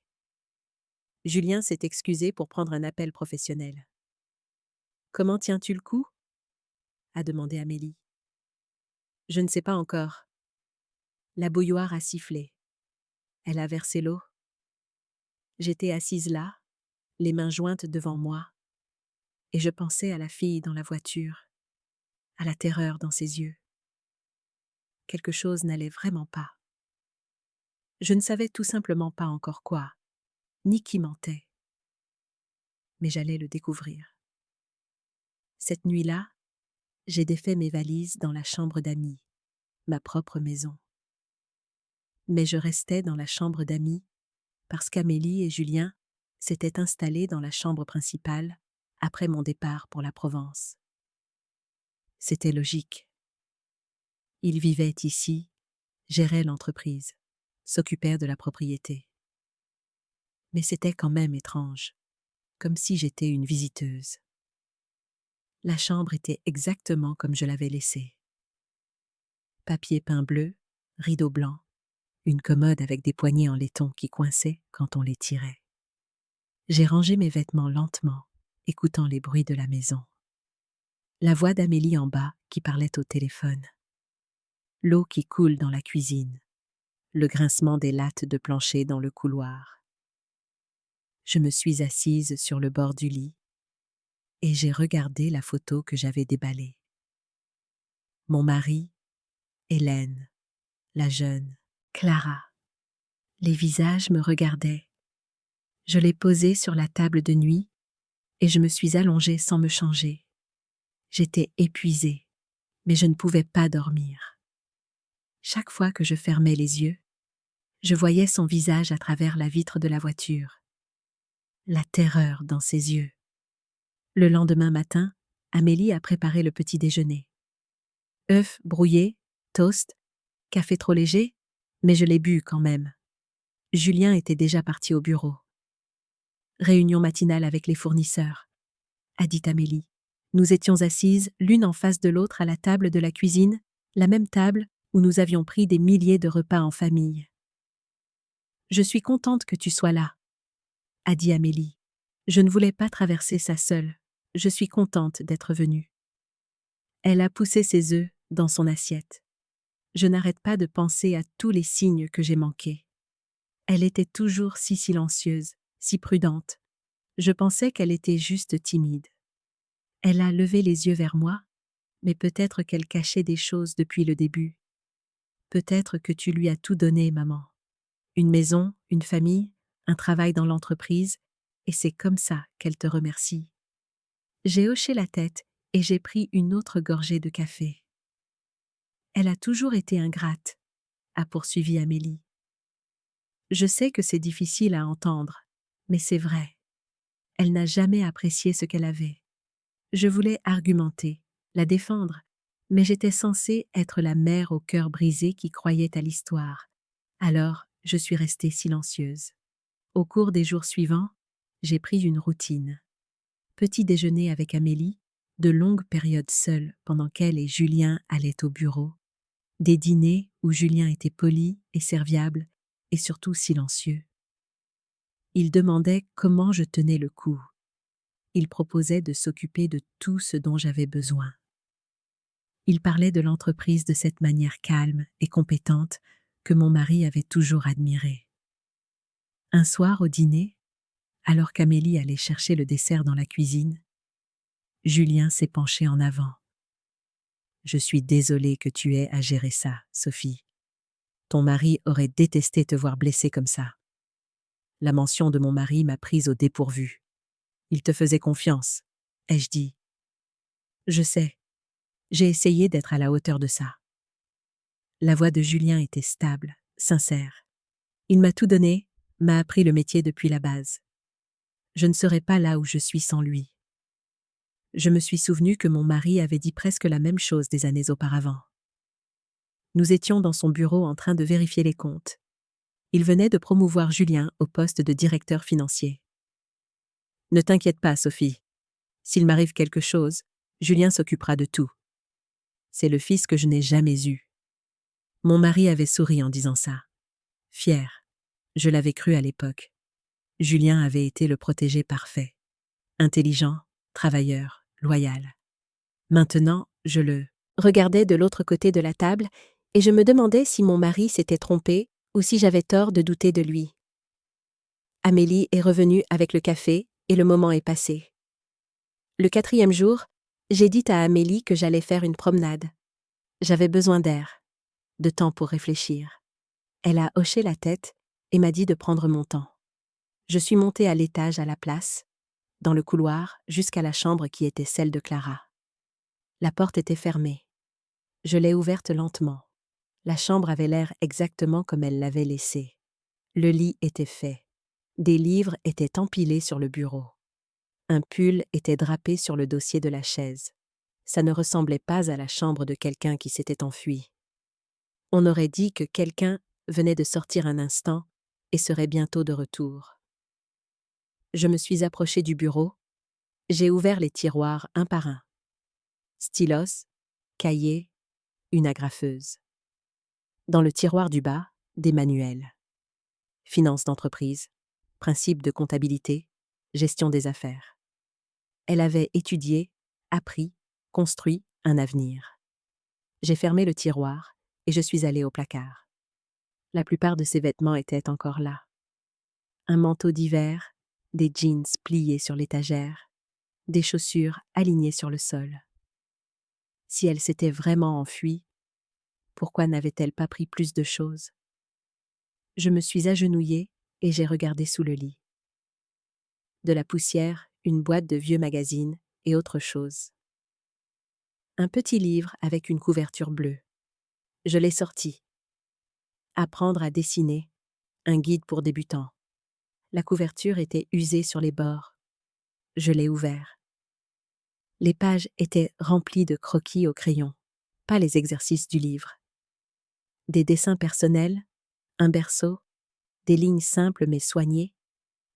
Julien s'est excusé pour prendre un appel professionnel. « Comment tiens-tu le coup » a demandé Amélie. « Je ne sais pas encore. » La bouilloire a sifflé. Elle a versé l'eau. J'étais assise là, les mains jointes devant moi, et je pensais à la fille dans la voiture, à la terreur dans ses yeux. Quelque chose n'allait vraiment pas. Je ne savais tout simplement pas encore quoi, ni qui mentait. Mais j'allais le découvrir. Cette nuit-là, j'ai défait mes valises dans la chambre d'amis, ma propre maison. Mais je restais dans la chambre d'amis parce qu'Amélie et Julien s'étaient installés dans la chambre principale après mon départ pour la Provence. C'était logique. Ils vivaient ici, géraient l'entreprise, s'occupèrent de la propriété. Mais c'était quand même étrange, comme si j'étais une visiteuse. La chambre était exactement comme je l'avais laissée. Papier peint bleu, rideau blanc, une commode avec des poignées en laiton qui coinçaient quand on les tirait. J'ai rangé mes vêtements lentement, écoutant les bruits de la maison. La voix d'Amélie en bas qui parlait au téléphone. L'eau qui coule dans la cuisine. Le grincement des lattes de plancher dans le couloir. Je me suis assise sur le bord du lit et j'ai regardé la photo que j'avais déballée. Mon mari, Hélène, la jeune, Clara. Les visages me regardaient. Je l'ai posée sur la table de nuit et je me suis allongée sans me changer. J'étais épuisée, mais je ne pouvais pas dormir. Chaque fois que je fermais les yeux, je voyais son visage à travers la vitre de la voiture. La terreur dans ses yeux. Le lendemain matin, Amélie a préparé le petit déjeuner. Œufs brouillés, toast, café trop léger, mais je l'ai bu quand même. Julien était déjà parti au bureau. Réunion matinale avec les fournisseurs, a dit Amélie. Nous étions assises l'une en face de l'autre à la table de la cuisine, la même table où nous avions pris des milliers de repas en famille. Je suis contente que tu sois là, a dit Amélie. Je ne voulais pas traverser ça seule. Je suis contente d'être venue. Elle a poussé ses œufs dans son assiette. Je n'arrête pas de penser à tous les signes que j'ai manqués. Elle était toujours si silencieuse, si prudente. Je pensais qu'elle était juste timide. Elle a levé les yeux vers moi, mais peut-être qu'elle cachait des choses depuis le début. Peut-être que tu lui as tout donné, maman. Une maison, une famille, un travail dans l'entreprise, et c'est comme ça qu'elle te remercie. J'ai hoché la tête et j'ai pris une autre gorgée de café. Elle a toujours été ingrate, a poursuivi Amélie. Je sais que c'est difficile à entendre, mais c'est vrai. Elle n'a jamais apprécié ce qu'elle avait. Je voulais argumenter, la défendre, mais j'étais censée être la mère au cœur brisé qui croyait à l'histoire. Alors, je suis restée silencieuse. Au cours des jours suivants, j'ai pris une routine. Petit déjeuner avec Amélie, de longues périodes seules pendant qu'elle et Julien allaient au bureau, des dîners où Julien était poli et serviable et surtout silencieux. Il demandait comment je tenais le coup. Il proposait de s'occuper de tout ce dont j'avais besoin. Il parlait de l'entreprise de cette manière calme et compétente que mon mari avait toujours admirée. Un soir au dîner, alors qu'Amélie allait chercher le dessert dans la cuisine, Julien s'est penché en avant. « Je suis désolé que tu aies à gérer ça, Sophie. Ton mari aurait détesté te voir blessée comme ça. La mention de mon mari m'a prise au dépourvu. Il te faisait confiance, ai-je dit. Je sais. J'ai essayé d'être à la hauteur de ça. » La voix de Julien était stable, sincère. Il m'a tout donné, m'a appris le métier depuis la base. Je ne serais pas là où je suis sans lui. Je me suis souvenu que mon mari avait dit presque la même chose des années auparavant. Nous étions dans son bureau en train de vérifier les comptes. Il venait de promouvoir Julien au poste de directeur financier. « Ne t'inquiète pas, Sophie. S'il m'arrive quelque chose, Julien s'occupera de tout. C'est le fils que je n'ai jamais eu. » Mon mari avait souri en disant ça. Fier. Je l'avais cru à l'époque. Julien avait été le protégé parfait. Intelligent, travailleur, loyal. Maintenant, je le regardais de l'autre côté de la table et je me demandais si mon mari s'était trompé ou si j'avais tort de douter de lui. Amélie est revenue avec le café et le moment est passé. Le 4e jour, j'ai dit à Amélie que j'allais faire une promenade. J'avais besoin d'air, de temps pour réfléchir. Elle a hoché la tête et m'a dit de prendre mon temps. Je suis montée à l'étage à la place, dans le couloir, jusqu'à la chambre qui était celle de Clara. La porte était fermée. Je l'ai ouverte lentement. La chambre avait l'air exactement comme elle l'avait laissée. Le lit était fait. Des livres étaient empilés sur le bureau. Un pull était drapé sur le dossier de la chaise. Ça ne ressemblait pas à la chambre de quelqu'un qui s'était enfui. On aurait dit que quelqu'un venait de sortir un instant et serait bientôt de retour. Je me suis approchée du bureau. J'ai ouvert les tiroirs un par un. Stylos, cahier, une agrafeuse. Dans le tiroir du bas, des manuels. Finance d'entreprise, principes de comptabilité, gestion des affaires. Elle avait étudié, appris, construit un avenir. J'ai fermé le tiroir et je suis allée au placard. La plupart de ses vêtements étaient encore là. Un manteau d'hiver, des jeans pliés sur l'étagère, des chaussures alignées sur le sol. Si elle s'était vraiment enfuie, pourquoi n'avait-elle pas pris plus de choses? Je me suis agenouillée et j'ai regardé sous le lit. De la poussière, une boîte de vieux magazines et autre chose. Un petit livre avec une couverture bleue. Je l'ai sorti. Apprendre à dessiner, un guide pour débutants. La couverture était usée sur les bords. Je l'ai ouvert. Les pages étaient remplies de croquis au crayon, pas les exercices du livre. Des dessins personnels, un berceau, des lignes simples mais soignées,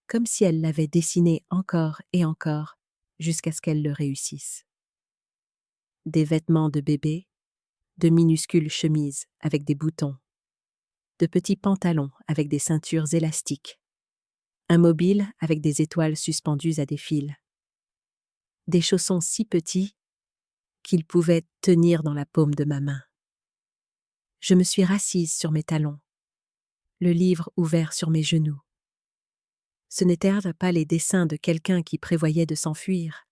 comme si elle l'avait dessiné encore et encore jusqu'à ce qu'elle le réussisse. Des vêtements de bébé, de minuscules chemises avec des boutons, de petits pantalons avec des ceintures élastiques, un mobile avec des étoiles suspendues à des fils, des chaussons si petits qu'ils pouvaient tenir dans la paume de ma main. Je me suis rassise sur mes talons, le livre ouvert sur mes genoux. Ce n'étaient pas les dessins de quelqu'un qui prévoyait de s'enfuir.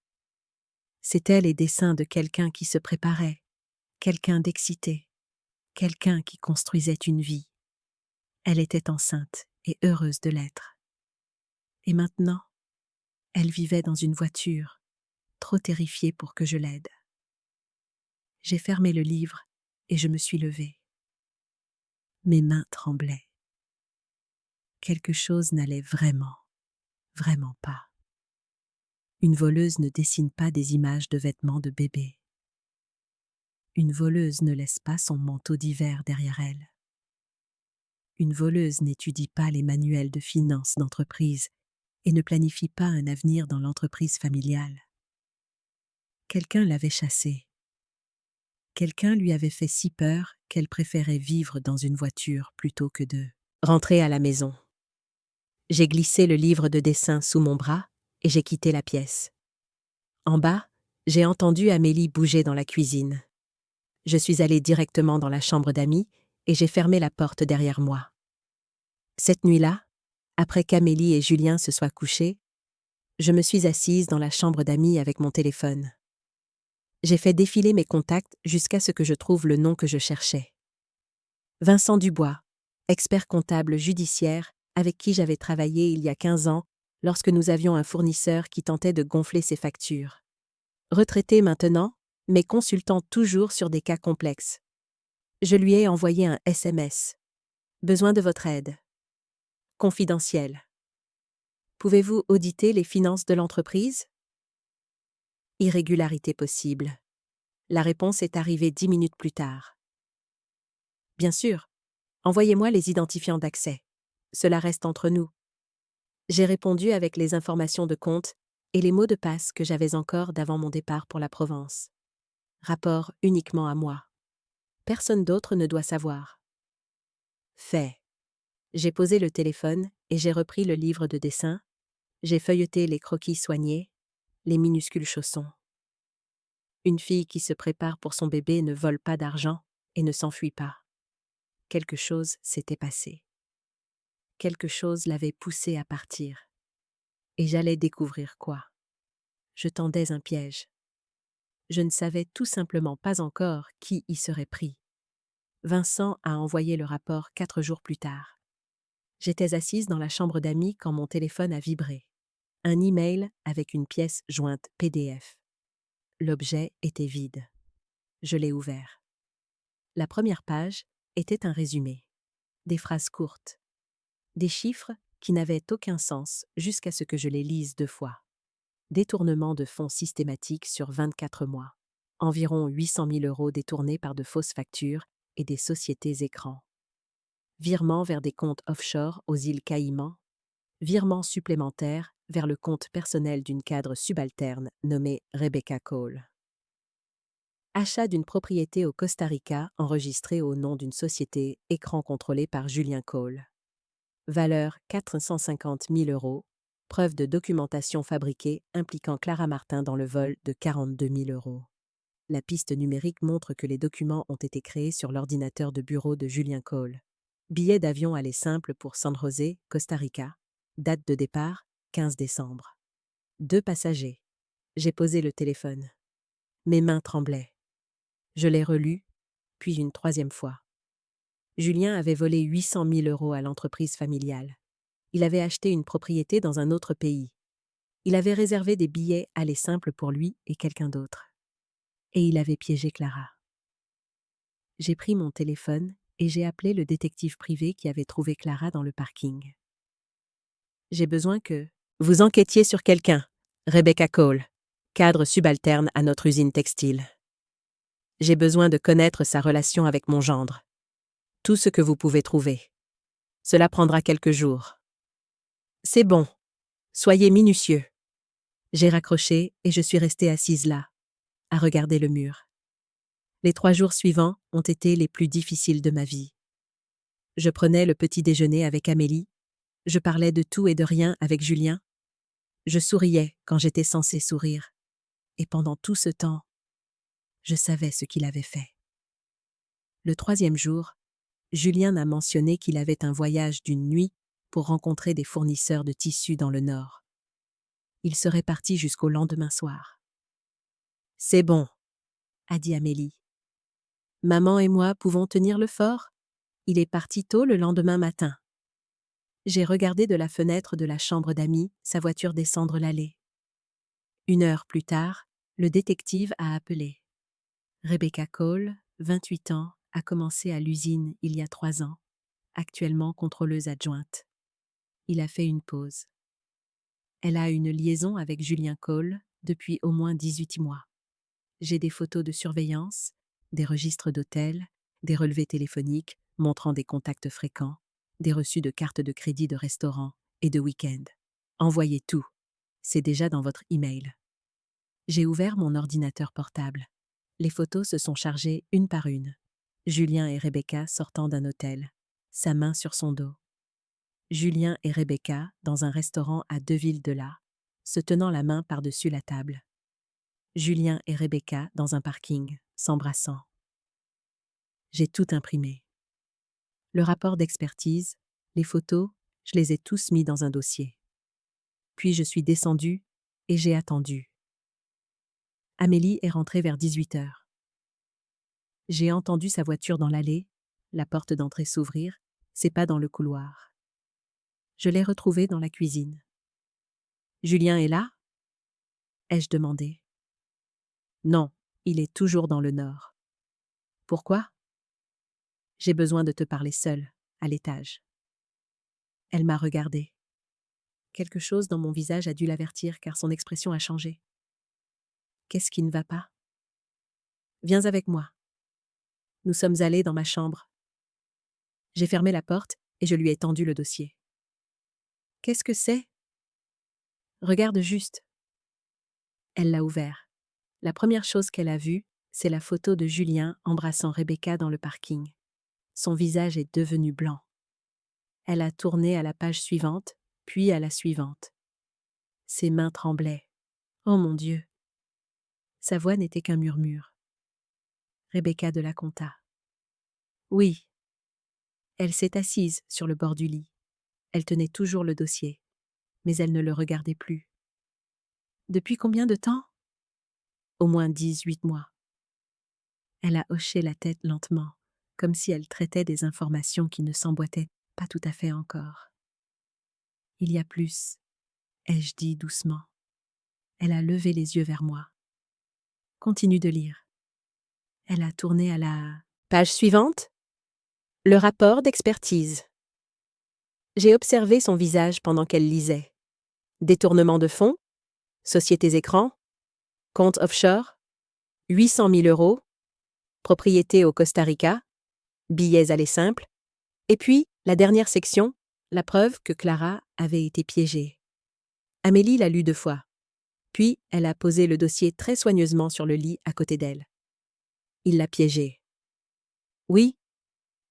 C'étaient les dessins de quelqu'un qui se préparait, quelqu'un d'excité, quelqu'un qui construisait une vie. Elle était enceinte et heureuse de l'être. Et maintenant, elle vivait dans une voiture, trop terrifiée pour que je l'aide. J'ai fermé le livre et je me suis levée. Mes mains tremblaient. Quelque chose n'allait vraiment, vraiment pas. Une voleuse ne dessine pas des images de vêtements de bébé. Une voleuse ne laisse pas son manteau d'hiver derrière elle. Une voleuse n'étudie pas les manuels de finances d'entreprise et ne planifie pas un avenir dans l'entreprise familiale. Quelqu'un l'avait chassée. Quelqu'un lui avait fait si peur qu'elle préférait vivre dans une voiture plutôt que de rentrer à la maison. J'ai glissé le livre de dessin sous mon bras et j'ai quitté la pièce. En bas, j'ai entendu Amélie bouger dans la cuisine. Je suis allée directement dans la chambre d'amis et j'ai fermé la porte derrière moi. Cette nuit-là, après qu'Amélie et Julien se soient couchés, je me suis assise dans la chambre d'amis avec mon téléphone. J'ai fait défiler mes contacts jusqu'à ce que je trouve le nom que je cherchais. Vincent Dubois, expert comptable judiciaire avec qui j'avais travaillé il y a 15 ans lorsque nous avions un fournisseur qui tentait de gonfler ses factures. Retraité maintenant, mais consultant toujours sur des cas complexes. Je lui ai envoyé un SMS. Besoin de votre aide. Confidentiel. Pouvez-vous auditer les finances de l'entreprise? Irrégularité possible. La réponse est arrivée 10 minutes plus tard. Bien sûr, envoyez-moi les identifiants d'accès. Cela reste entre nous. J'ai répondu avec les informations de compte et les mots de passe que j'avais encore d'avant mon départ pour la Provence. Rapport uniquement à moi. Personne d'autre ne doit savoir. Fait. J'ai posé le téléphone et j'ai repris le livre de dessin. J'ai feuilleté les croquis soignés, les minuscules chaussons. Une fille qui se prépare pour son bébé ne vole pas d'argent et ne s'enfuit pas. Quelque chose s'était passé. Quelque chose l'avait poussée à partir. Et j'allais découvrir quoi. Je tendais un piège. Je ne savais tout simplement pas encore qui y serait pris. Vincent a envoyé le rapport 4 jours plus tard. J'étais assise dans la chambre d'amis quand mon téléphone a vibré. Un email avec une pièce jointe PDF. L'objet était vide. Je l'ai ouvert. La première page était un résumé. Des phrases courtes. Des chiffres qui n'avaient aucun sens jusqu'à ce que je les lise 2 fois. Détournement de fonds systématique sur 24 mois. Environ 800 000 € détournés par de fausses factures et des sociétés écrans. Virement vers des comptes offshore aux îles Caïmans. Virement supplémentaire vers le compte personnel d'une cadre subalterne nommée Rebecca Cole. Achat d'une propriété au Costa Rica enregistrée au nom d'une société écran contrôlée par Julien Cole. Valeur 450 000 €. Preuve de documentation fabriquée impliquant Clara Martin dans le vol de 42 000 €. La piste numérique montre que les documents ont été créés sur l'ordinateur de bureau de Julien Cole. Billet d'avion aller simple pour San José, Costa Rica. Date de départ, 15 décembre. 2 passagers. J'ai posé le téléphone. Mes mains tremblaient. Je l'ai relu, puis une 3e fois. Julien avait volé 800 000 € à l'entreprise familiale. Il avait acheté une propriété dans un autre pays. Il avait réservé des billets aller simple pour lui et quelqu'un d'autre. Et il avait piégé Clara. J'ai pris mon téléphone et j'ai appelé le détective privé qui avait trouvé Clara dans le parking. J'ai besoin que vous enquêtiez sur quelqu'un, Rebecca Cole, cadre subalterne à notre usine textile. J'ai besoin de connaître sa relation avec mon gendre. Tout ce que vous pouvez trouver. Cela prendra quelques jours. C'est bon. Soyez minutieux. J'ai raccroché et je suis restée assise là, à regarder le mur. Les 3 jours suivants ont été les plus difficiles de ma vie. Je prenais le petit déjeuner avec Amélie. Je parlais de tout et de rien avec Julien. Je souriais quand j'étais censée sourire. Et pendant tout ce temps, je savais ce qu'il avait fait. Le 3e jour, Julien a mentionné qu'il avait un voyage d'une nuit pour rencontrer des fournisseurs de tissus dans le Nord. Il serait parti jusqu'au lendemain soir. « C'est bon », a dit Amélie. « Maman et moi pouvons tenir le fort. Il est parti tôt le lendemain matin. » J'ai regardé de la fenêtre de la chambre d'amis sa voiture descendre l'allée. 1 heure plus tard, le détective a appelé. Rebecca Cole, 28 ans, a commencé à l'usine il y a 3 ans, actuellement contrôleuse adjointe. Il a fait une pause. Elle a une liaison avec Julien Cole depuis au moins 18 mois. J'ai des photos de surveillance, des registres d'hôtels, des relevés téléphoniques montrant des contacts fréquents, des reçus de cartes de crédit de restaurants et de week-end. Envoyez tout. C'est déjà dans votre email. J'ai ouvert mon ordinateur portable. Les photos se sont chargées une par une. Julien et Rebecca sortant d'un hôtel, sa main sur son dos. Julien et Rebecca dans un restaurant à 2 villes de là, se tenant la main par-dessus la table. Julien et Rebecca dans un parking, s'embrassant. J'ai tout imprimé. Le rapport d'expertise, les photos, je les ai tous mis dans un dossier. Puis je suis descendue et j'ai attendu. Amélie est rentrée vers 18 heures. J'ai entendu sa voiture dans l'allée, la porte d'entrée s'ouvrir, ses pas dans le couloir. Je l'ai retrouvée dans la cuisine. Julien est là ? Ai-je demandé. Non, il est toujours dans le nord. Pourquoi ? J'ai besoin de te parler seule, à l'étage. Elle m'a regardée. Quelque chose dans mon visage a dû l'avertir car son expression a changé. Qu'est-ce qui ne va pas ? Viens avec moi. Nous sommes allés dans ma chambre. J'ai fermé la porte et je lui ai tendu le dossier. Qu'est-ce que c'est ? Regarde juste. Elle l'a ouvert. La première chose qu'elle a vue, c'est la photo de Julien embrassant Rebecca dans le parking. Son visage est devenu blanc. Elle a tourné à la page suivante, puis à la suivante. Ses mains tremblaient. Oh mon Dieu ! Sa voix n'était qu'un murmure. Rebecca de la compta. Oui. Elle s'est assise sur le bord du lit. Elle tenait toujours le dossier, mais elle ne le regardait plus. Depuis combien de temps ? Au moins 18 mois. Elle a hoché la tête lentement, comme si elle traitait des informations qui ne s'emboîtaient pas tout à fait encore. Il y a plus, ai-je dit doucement. Elle a levé les yeux vers moi. Continue de lire. Elle a tourné à la page suivante. Le rapport d'expertise. J'ai observé son visage pendant qu'elle lisait. Détournement de fonds, sociétés écrans, compte offshore, 800 000 €, propriété au Costa Rica, billets aller simples, et puis la dernière section, la preuve que Clara avait été piégée. Amélie l'a lu 2 fois. Puis elle a posé le dossier très soigneusement sur le lit à côté d'elle. Il l'a piégée. Oui,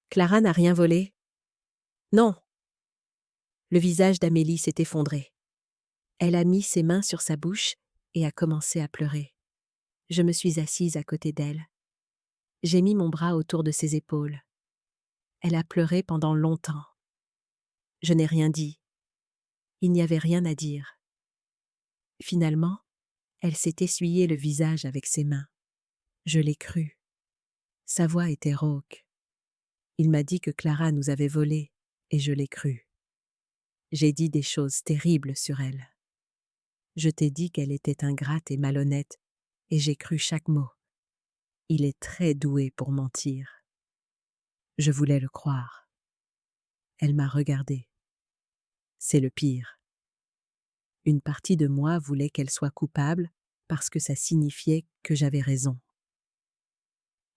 Clara n'a rien volé. Non. Le visage d'Amélie s'est effondré. Elle a mis ses mains sur sa bouche et a commencé à pleurer. Je me suis assise à côté d'elle. J'ai mis mon bras autour de ses épaules. Elle a pleuré pendant longtemps. Je n'ai rien dit. Il n'y avait rien à dire. Finalement, elle s'est essuyé le visage avec ses mains. Je l'ai cru. Sa voix était rauque. Il m'a dit que Clara nous avait volés, et je l'ai cru. J'ai dit des choses terribles sur elle. Je t'ai dit qu'elle était ingrate et malhonnête, et j'ai cru chaque mot. Il est très doué pour mentir. Je voulais le croire. Elle m'a regardé. C'est le pire. Une partie de moi voulait qu'elle soit coupable parce que ça signifiait que j'avais raison.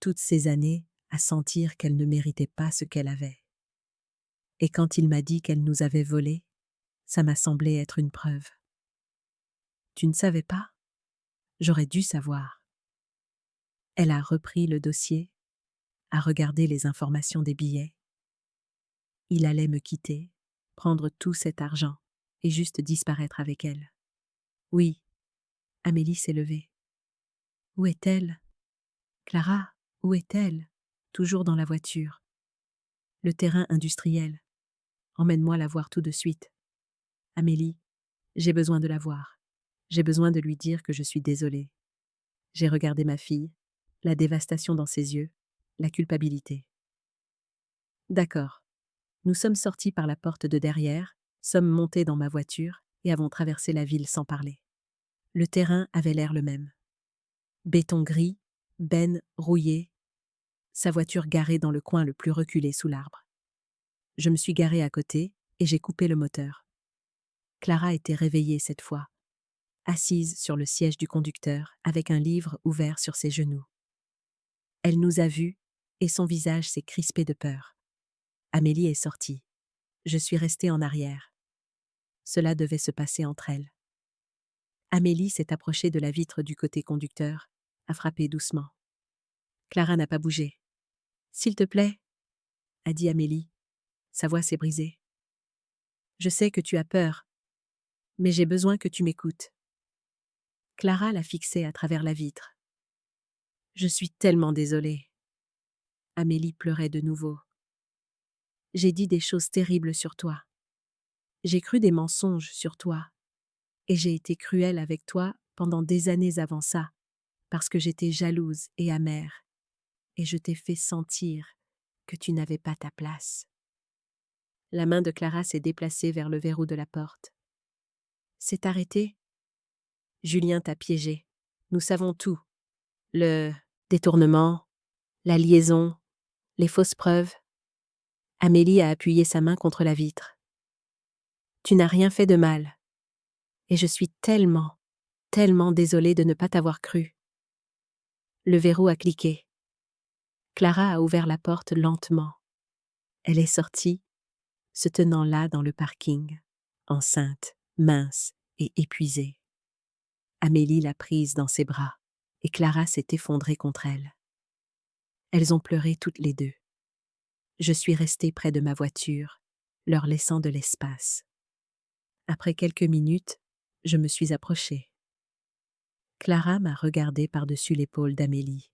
Toutes ces années à sentir qu'elle ne méritait pas ce qu'elle avait. Et quand il m'a dit qu'elle nous avait volés, ça m'a semblé être une preuve. Tu ne savais pas ? J'aurais dû savoir. Elle a repris le dossier, a regardé les informations des billets. Il allait me quitter, prendre tout cet argent et juste disparaître avec elle. Oui, Amélie s'est levée. Où est-elle ? Clara, où est-elle ? Toujours dans la voiture. Le terrain industriel. Emmène-moi la voir tout de suite. Amélie, j'ai besoin de la voir. J'ai besoin de lui dire que je suis désolée. J'ai regardé ma fille, la dévastation dans ses yeux, la culpabilité. D'accord. Nous sommes sortis par la porte de derrière, sommes montés dans ma voiture et avons traversé la ville sans parler. Le terrain avait l'air le même. Béton gris, benne rouillée, sa voiture garée dans le coin le plus reculé sous l'arbre. Je me suis garée à côté et j'ai coupé le moteur. Clara était réveillée cette fois, assise sur le siège du conducteur, avec un livre ouvert sur ses genoux. Elle nous a vus, et son visage s'est crispé de peur. Amélie est sortie. Je suis restée en arrière. Cela devait se passer entre elles. Amélie s'est approchée de la vitre du côté conducteur, a frappé doucement. Clara n'a pas bougé. « S'il te plaît » a dit Amélie. Sa voix s'est brisée. « Je sais que tu as peur, mais j'ai besoin que tu m'écoutes. » Clara l'a fixée à travers la vitre. « Je suis tellement désolée. » Amélie pleurait de nouveau. « J'ai dit des choses terribles sur toi. J'ai cru des mensonges sur toi. Et j'ai été cruelle avec toi pendant des années avant ça, parce que j'étais jalouse et amère. Et je t'ai fait sentir que tu n'avais pas ta place. » La main de Clara s'est déplacée vers le verrou de la porte. « C'est arrêté ? Julien t'a piégé. Nous savons tout. Le détournement, la liaison, les fausses preuves. » Amélie a appuyé sa main contre la vitre. « Tu n'as rien fait de mal. Et je suis tellement, tellement désolée de ne pas t'avoir cru. » Le verrou a cliqué. Clara a ouvert la porte lentement. Elle est sortie, se tenant là dans le parking, enceinte, mince et épuisée. Amélie l'a prise dans ses bras, et Clara s'est effondrée contre elle. Elles ont pleuré toutes les deux. Je suis restée près de ma voiture, leur laissant de l'espace. Après quelques minutes, je me suis approchée. Clara m'a regardée par-dessus l'épaule d'Amélie.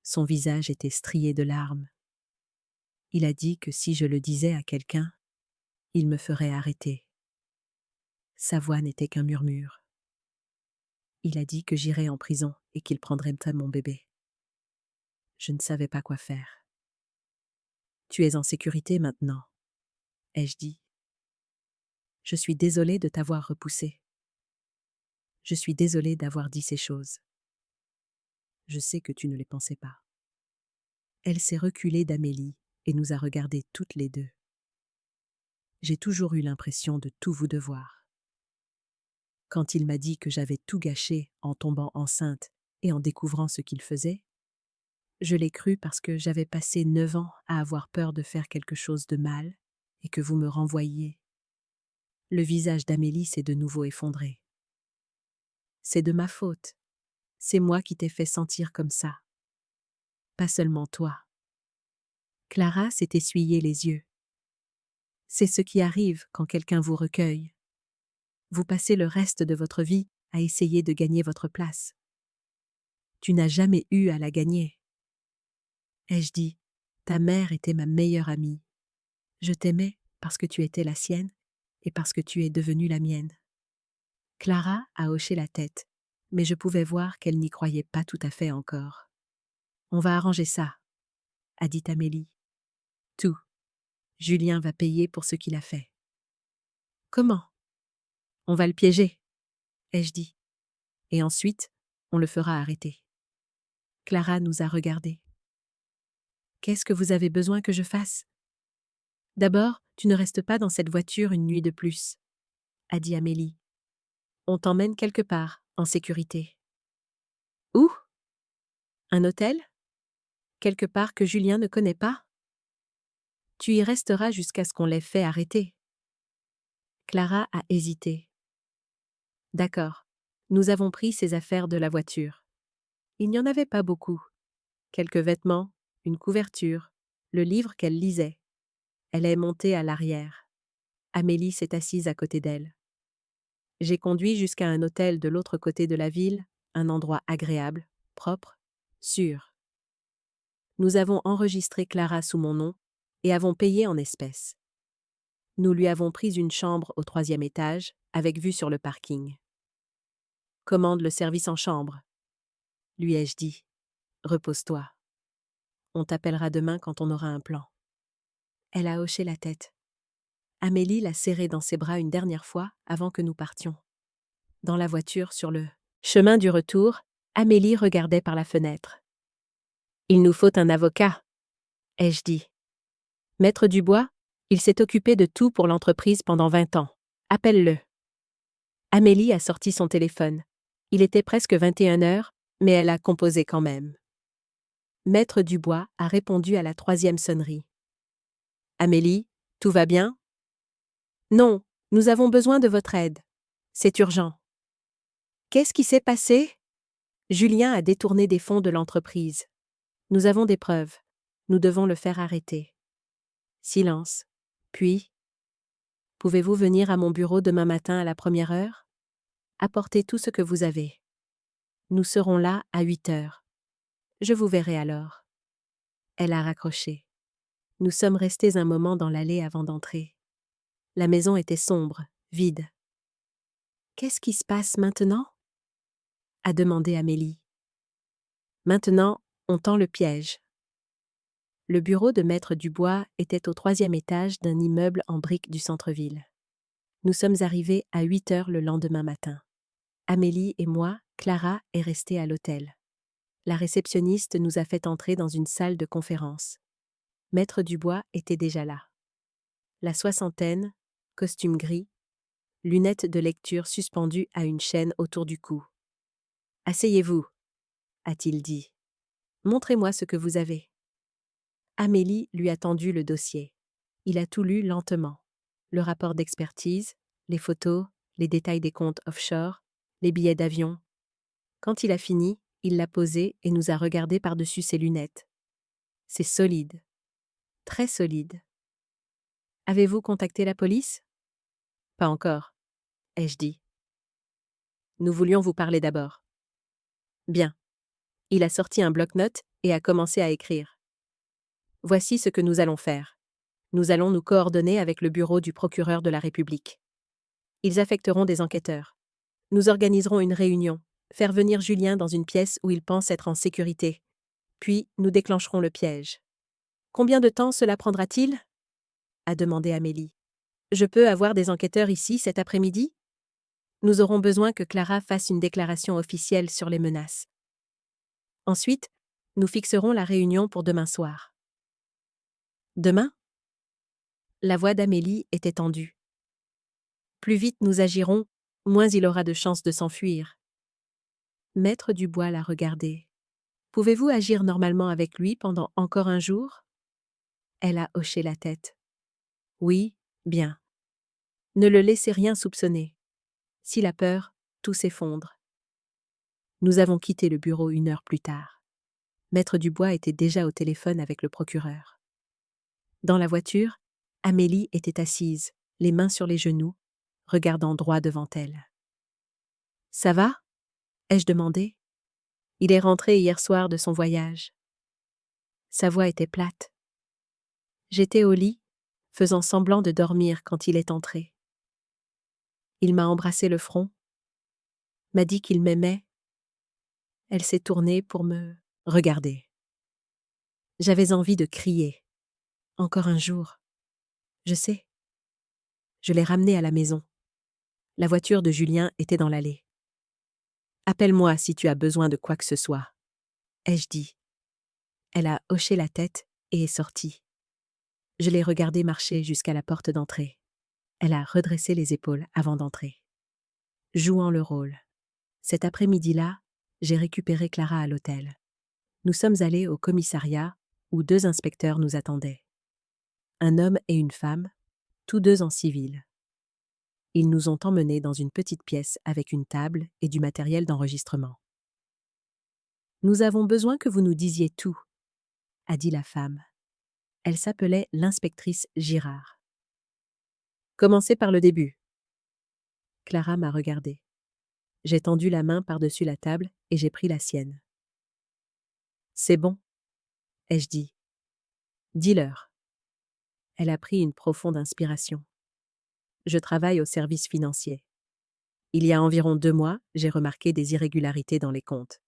Son visage était strié de larmes. Il a dit que si je le disais à quelqu'un, il me ferait arrêter. Sa voix n'était qu'un murmure. Il a dit que j'irais en prison et qu'il prendrait mon bébé. Je ne savais pas quoi faire. « Tu es en sécurité maintenant, » ai-je dit. « Je suis désolée de t'avoir repoussé. Je suis désolée d'avoir dit ces choses. Je sais que tu ne les pensais pas. » Elle s'est reculée d'Amélie et nous a regardées toutes les deux. J'ai toujours eu l'impression de tout vous devoir. Quand il m'a dit que j'avais tout gâché en tombant enceinte et en découvrant ce qu'il faisait, je l'ai cru parce que j'avais passé 9 ans à avoir peur de faire quelque chose de mal et que vous me renvoyiez. Le visage d'Amélie s'est de nouveau effondré. C'est de ma faute. C'est moi qui t'ai fait sentir comme ça. Pas seulement toi. Clara s'est essuyé les yeux. C'est ce qui arrive quand quelqu'un vous recueille. Vous passez le reste de votre vie à essayer de gagner votre place. Tu n'as jamais eu à la gagner. Ai-je dit, ta mère était ma meilleure amie. Je t'aimais parce que tu étais la sienne et parce que tu es devenue la mienne. Clara a hoché la tête, mais je pouvais voir qu'elle n'y croyait pas tout à fait encore. On va arranger ça, a dit Amélie. Tout. Julien va payer pour ce qu'il a fait. Comment? On va le piéger, ai-je dit. Et ensuite, on le fera arrêter. Clara nous a regardés. Qu'est-ce que vous avez besoin que je fasse? D'abord, tu ne restes pas dans cette voiture une nuit de plus, a dit Amélie. On t'emmène quelque part, en sécurité. Où? Un hôtel? Quelque part que Julien ne connaît pas? Tu y resteras jusqu'à ce qu'on l'ait fait arrêter. Clara a hésité. D'accord, nous avons pris ses affaires de la voiture. Il n'y en avait pas beaucoup. Quelques vêtements, une couverture, le livre qu'elle lisait. Elle est montée à l'arrière. Amélie s'est assise à côté d'elle. J'ai conduit jusqu'à un hôtel de l'autre côté de la ville, un endroit agréable, propre, sûr. Nous avons enregistré Clara sous mon nom et avons payé en espèces. Nous lui avons pris une chambre au 3e étage, avec vue sur le parking. Commande le service en chambre, lui ai-je dit. Repose-toi. On t'appellera demain quand on aura un plan. Elle a hoché la tête. Amélie l'a serrée dans ses bras une dernière fois avant que nous partions. Dans la voiture, sur le chemin du retour, Amélie regardait par la fenêtre. « Il nous faut un avocat, » ai-je dit. « Maître Dubois, il s'est occupé de tout pour l'entreprise pendant 20 ans. Appelle-le. Amélie a sorti son téléphone. Il était presque 21 heures, mais elle a composé quand même. Maître Dubois a répondu à la 3e sonnerie. Amélie, tout va bien? Non, nous avons besoin de votre aide. C'est urgent. Qu'est-ce qui s'est passé? Julien a détourné des fonds de l'entreprise. Nous avons des preuves. Nous devons le faire arrêter. Silence. Puis, pouvez-vous venir à mon bureau demain matin à la 1re heure? Apportez tout ce que vous avez. Nous serons là à 8 heures. Je vous verrai alors. Elle a raccroché. Nous sommes restés un moment dans l'allée avant d'entrer. La maison était sombre, vide. Qu'est-ce qui se passe maintenant? A demandé Amélie. Maintenant, on tend le piège. Le bureau de Maître Dubois était au 3e étage d'un immeuble en briques du centre-ville. Nous sommes arrivés à 8 heures le lendemain matin. Amélie et moi, Clara est restée à l'hôtel. La réceptionniste nous a fait entrer dans une salle de conférence. Maître Dubois était déjà là. La soixantaine, costume gris, lunettes de lecture suspendues à une chaîne autour du cou. « Asseyez-vous » a-t-il dit. « Montrez-moi ce que vous avez. » Amélie lui a tendu le dossier. Il a tout lu lentement. Le rapport d'expertise, les photos, les détails des comptes offshore, les billets d'avion. Quand il a fini, il l'a posé et nous a regardés par-dessus ses lunettes. C'est solide. Très solide. Avez-vous contacté la police? Pas encore, ai-je dit. Nous voulions vous parler d'abord. Bien. Il a sorti un bloc-notes et a commencé à écrire. Voici ce que nous allons faire. Nous allons nous coordonner avec le bureau du procureur de la République. Ils affecteront des enquêteurs. Nous organiserons une réunion, faire venir Julien dans une pièce où il pense être en sécurité. Puis, nous déclencherons le piège. Combien de temps cela prendra-t-il? A demandé Amélie. Je peux avoir des enquêteurs ici cet après-midi? Nous aurons besoin que Clara fasse une déclaration officielle sur les menaces. Ensuite, nous fixerons la réunion pour demain soir. Demain? La voix d'Amélie était tendue. Plus vite nous agirons, moins il aura de chances de s'enfuir. Maître Dubois l'a regardé. Pouvez-vous agir normalement avec lui pendant encore un jour? Elle a hoché la tête. Oui, bien. Ne le laissez rien soupçonner. S'il a peur, tout s'effondre. Nous avons quitté le bureau 1 heure plus tard. Maître Dubois était déjà au téléphone avec le procureur. Dans la voiture, Amélie était assise, les mains sur les genoux, regardant droit devant elle. « Ça va ?» ai-je demandé. Il est rentré hier soir de son voyage. Sa voix était plate. J'étais au lit, faisant semblant de dormir quand il est entré. Il m'a embrassé le front, m'a dit qu'il m'aimait. Elle s'est tournée pour me regarder. J'avais envie de crier. Encore un jour. Je sais. Je l'ai ramené à la maison. La voiture de Julien était dans l'allée. Appelle-moi si tu as besoin de quoi que ce soit, ai-je dit. Elle a hoché la tête et est sortie. Je l'ai regardée marcher jusqu'à la porte d'entrée. Elle a redressé les épaules avant d'entrer. Jouant le rôle. Cet après-midi-là, j'ai récupéré Clara à l'hôtel. Nous sommes allés au commissariat où 2 inspecteurs nous attendaient. Un homme et une femme, tous 2 en civil. Ils nous ont emmenés dans une petite pièce avec une table et du matériel d'enregistrement. « Nous avons besoin que vous nous disiez tout, » a dit la femme. Elle s'appelait l'inspectrice Girard. « Commencez par le début. » Clara m'a regardée. J'ai tendu la main par-dessus la table et j'ai pris la sienne. « C'est bon, » ai-je dit. « Dis-leur. » Elle a pris une profonde inspiration. Je travaille au service financier. Il y a environ 2 mois, j'ai remarqué des irrégularités dans les comptes.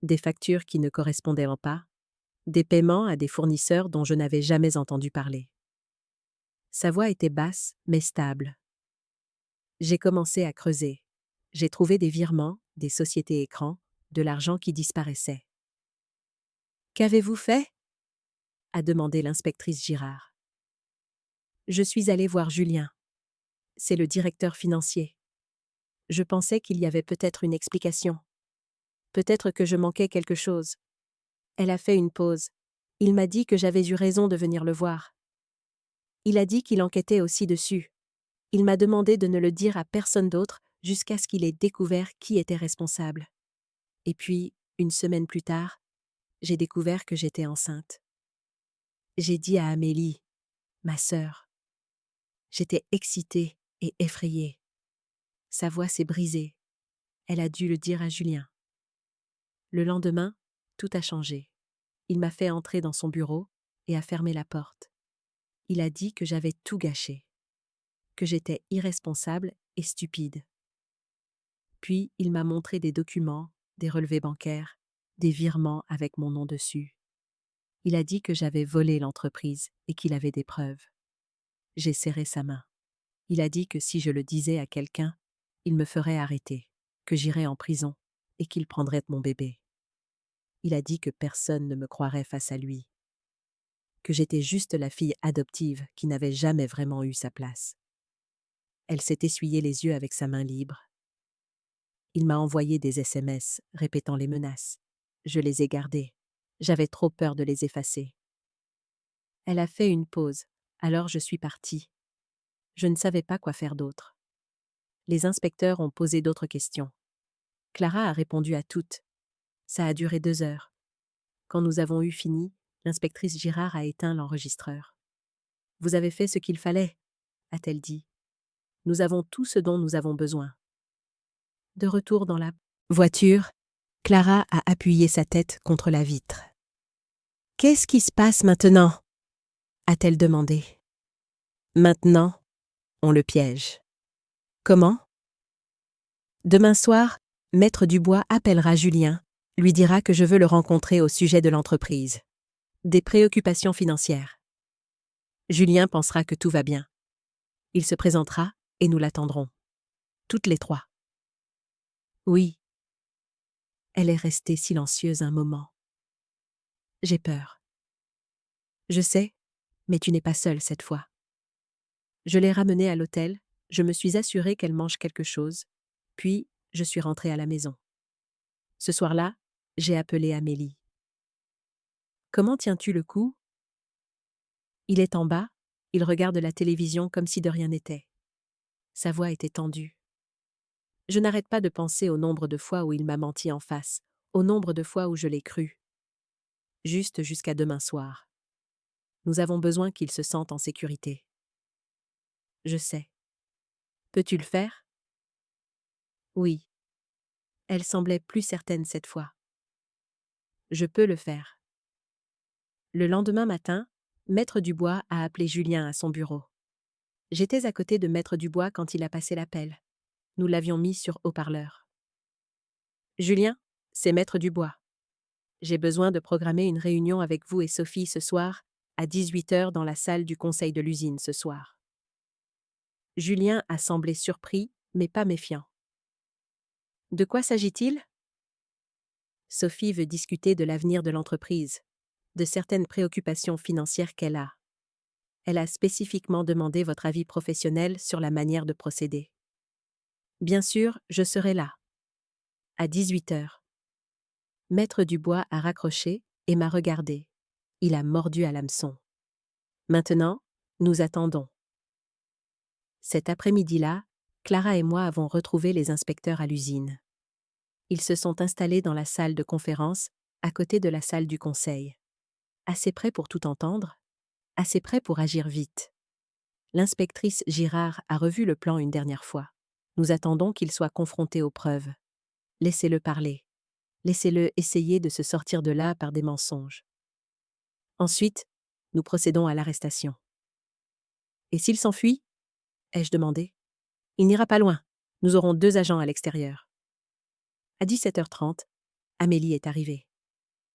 Des factures qui ne correspondaient pas, des paiements à des fournisseurs dont je n'avais jamais entendu parler. Sa voix était basse, mais stable. J'ai commencé à creuser. J'ai trouvé des virements, des sociétés écrans, de l'argent qui disparaissait. « Qu'avez-vous fait ?» a demandé l'inspectrice Girard. Je suis allée voir Julien. c'est le directeur financier. Je pensais qu'il y avait peut-être une explication. Peut-être que je manquais quelque chose. Elle a fait une pause. Il m'a dit que j'avais eu raison de venir le voir. Il a dit qu'il enquêtait aussi dessus. Il m'a demandé de ne le dire à personne d'autre jusqu'à ce qu'il ait découvert qui était responsable. Et puis, une semaine plus tard, j'ai découvert que j'étais enceinte. J'ai dit à Amélie, ma sœur. J'étais excitée et effrayée. Sa voix s'est brisée. Elle a dû le dire à Julien. Le lendemain, tout a changé. Il m'a fait entrer dans son bureau et a fermé la porte. Il a dit que j'avais tout gâché, que j'étais irresponsable et stupide. Puis il m'a montré des documents, des relevés bancaires, des virements avec mon nom dessus. Il a dit que j'avais volé l'entreprise et qu'il avait des preuves. J'ai serré sa main. Il a dit que si je le disais à quelqu'un, il me ferait arrêter, que j'irais en prison et qu'il prendrait mon bébé. Il a dit que personne ne me croirait face à lui, que j'étais juste la fille adoptive qui n'avait jamais vraiment eu sa place. Elle s'est essuyée les yeux avec sa main libre. Il m'a envoyé des SMS répétant les menaces. Je les ai gardées. J'avais trop peur de les effacer. Elle a fait une pause, alors je suis partie. Je ne savais pas quoi faire d'autre. Les inspecteurs ont posé d'autres questions. Clara a répondu à toutes. Ça a duré 2 heures. Quand nous avons eu fini, l'inspectrice Girard a éteint l'enregistreur. « Vous avez fait ce qu'il fallait », a-t-elle dit. « Nous avons tout ce dont nous avons besoin. » De retour dans la voiture, Clara a appuyé sa tête contre la vitre. « Qu'est-ce qui se passe maintenant ?» a-t-elle demandé. « Maintenant, on le piège. » « Comment ?» « Demain soir, Maître Dubois appellera Julien, lui dira que je veux le rencontrer au sujet de l'entreprise. Des préoccupations financières. Julien pensera que tout va bien. Il se présentera et nous l'attendrons. Toutes les 3. Oui. Elle est restée silencieuse un moment. J'ai peur. Je sais, mais tu n'es pas seule cette fois. Je l'ai ramenée à l'hôtel, je me suis assurée qu'elle mange quelque chose, puis je suis rentrée à la maison. Ce soir-là, j'ai appelé Amélie. Comment tiens-tu le coup ? Il est en bas, il regarde la télévision comme si de rien n'était. Sa voix était tendue. Je n'arrête pas de penser au nombre de fois où il m'a menti en face, au nombre de fois où je l'ai cru. Juste jusqu'à demain soir. Nous avons besoin qu'il se sente en sécurité. Je sais. Peux-tu le faire ? Oui. Elle semblait plus certaine cette fois. Je peux le faire. Le lendemain matin, Maître Dubois a appelé Julien à son bureau. J'étais à côté de Maître Dubois quand il a passé l'appel. Nous l'avions mis sur haut-parleur. Julien, c'est Maître Dubois. J'ai besoin de programmer une réunion avec vous et Sophie ce soir, à 18h dans la salle du conseil de l'usine ce soir. Julien a semblé surpris, mais pas méfiant. De quoi s'agit-il ? Sophie veut discuter de l'avenir de l'entreprise, de certaines préoccupations financières qu'elle a. Elle a spécifiquement demandé votre avis professionnel sur la manière de procéder. Bien sûr, je serai là. À 18h. Maître Dubois a raccroché et m'a regardé. Il a mordu à l'hameçon. Maintenant, nous attendons. Cet après-midi-là, Clara et moi avons retrouvé les inspecteurs à l'usine. Ils se sont installés dans la salle de conférence, à côté de la salle du conseil. Assez près pour tout entendre, assez près pour agir vite. L'inspectrice Girard a revu le plan une dernière fois. Nous attendons qu'il soit confronté aux preuves. Laissez-le parler. Laissez-le essayer de se sortir de là par des mensonges. Ensuite, nous procédons à l'arrestation. Et s'il s'enfuit ? Ai-je demandé. Il n'ira pas loin. Nous aurons 2 agents à l'extérieur. À 17h30, Amélie est arrivée.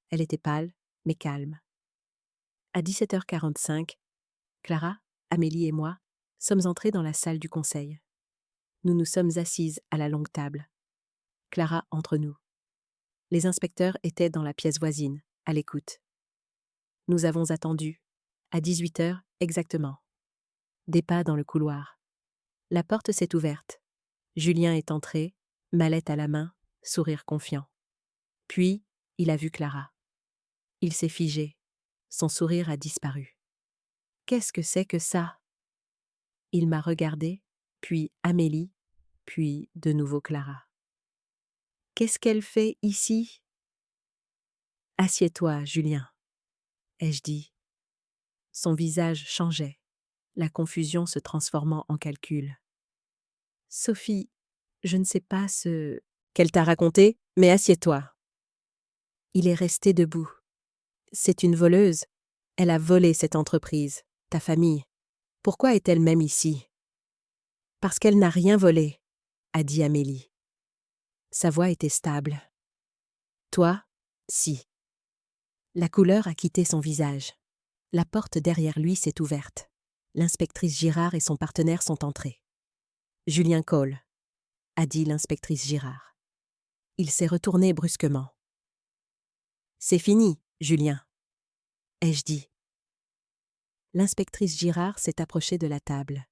Elle était pâle, mais calme. À 17h45, Clara, Amélie et moi sommes entrés dans la salle du conseil. Nous nous sommes assises à la longue table. Clara entre nous. Les inspecteurs étaient dans la pièce voisine, à l'écoute. Nous avons attendu, à 18h exactement. Des pas dans le couloir. La porte s'est ouverte. Julien est entré, mallette à la main, sourire confiant. Puis, il a vu Clara. Il s'est figé. Son sourire a disparu. Qu'est-ce que c'est que ça? Il m'a regardé, puis Amélie, puis de nouveau Clara. Qu'est-ce qu'elle fait ici? Assieds-toi, Julien, ai-je dit. Son visage changeait, la confusion se transformant en calcul. Sophie, je ne sais pas ce qu'elle t'a raconté, mais assieds-toi. Il est resté debout. C'est une voleuse. Elle a volé cette entreprise, ta famille. Pourquoi est-elle même ici? Parce qu'elle n'a rien volé, a dit Amélie. Sa voix était stable. Toi, si. La couleur a quitté son visage. La porte derrière lui s'est ouverte. L'inspectrice Girard et son partenaire sont entrés. Julien Cole, a dit l'inspectrice Girard. Il s'est retourné brusquement. C'est fini, Julien, ai-je dit. L'inspectrice Girard s'est approchée de la table.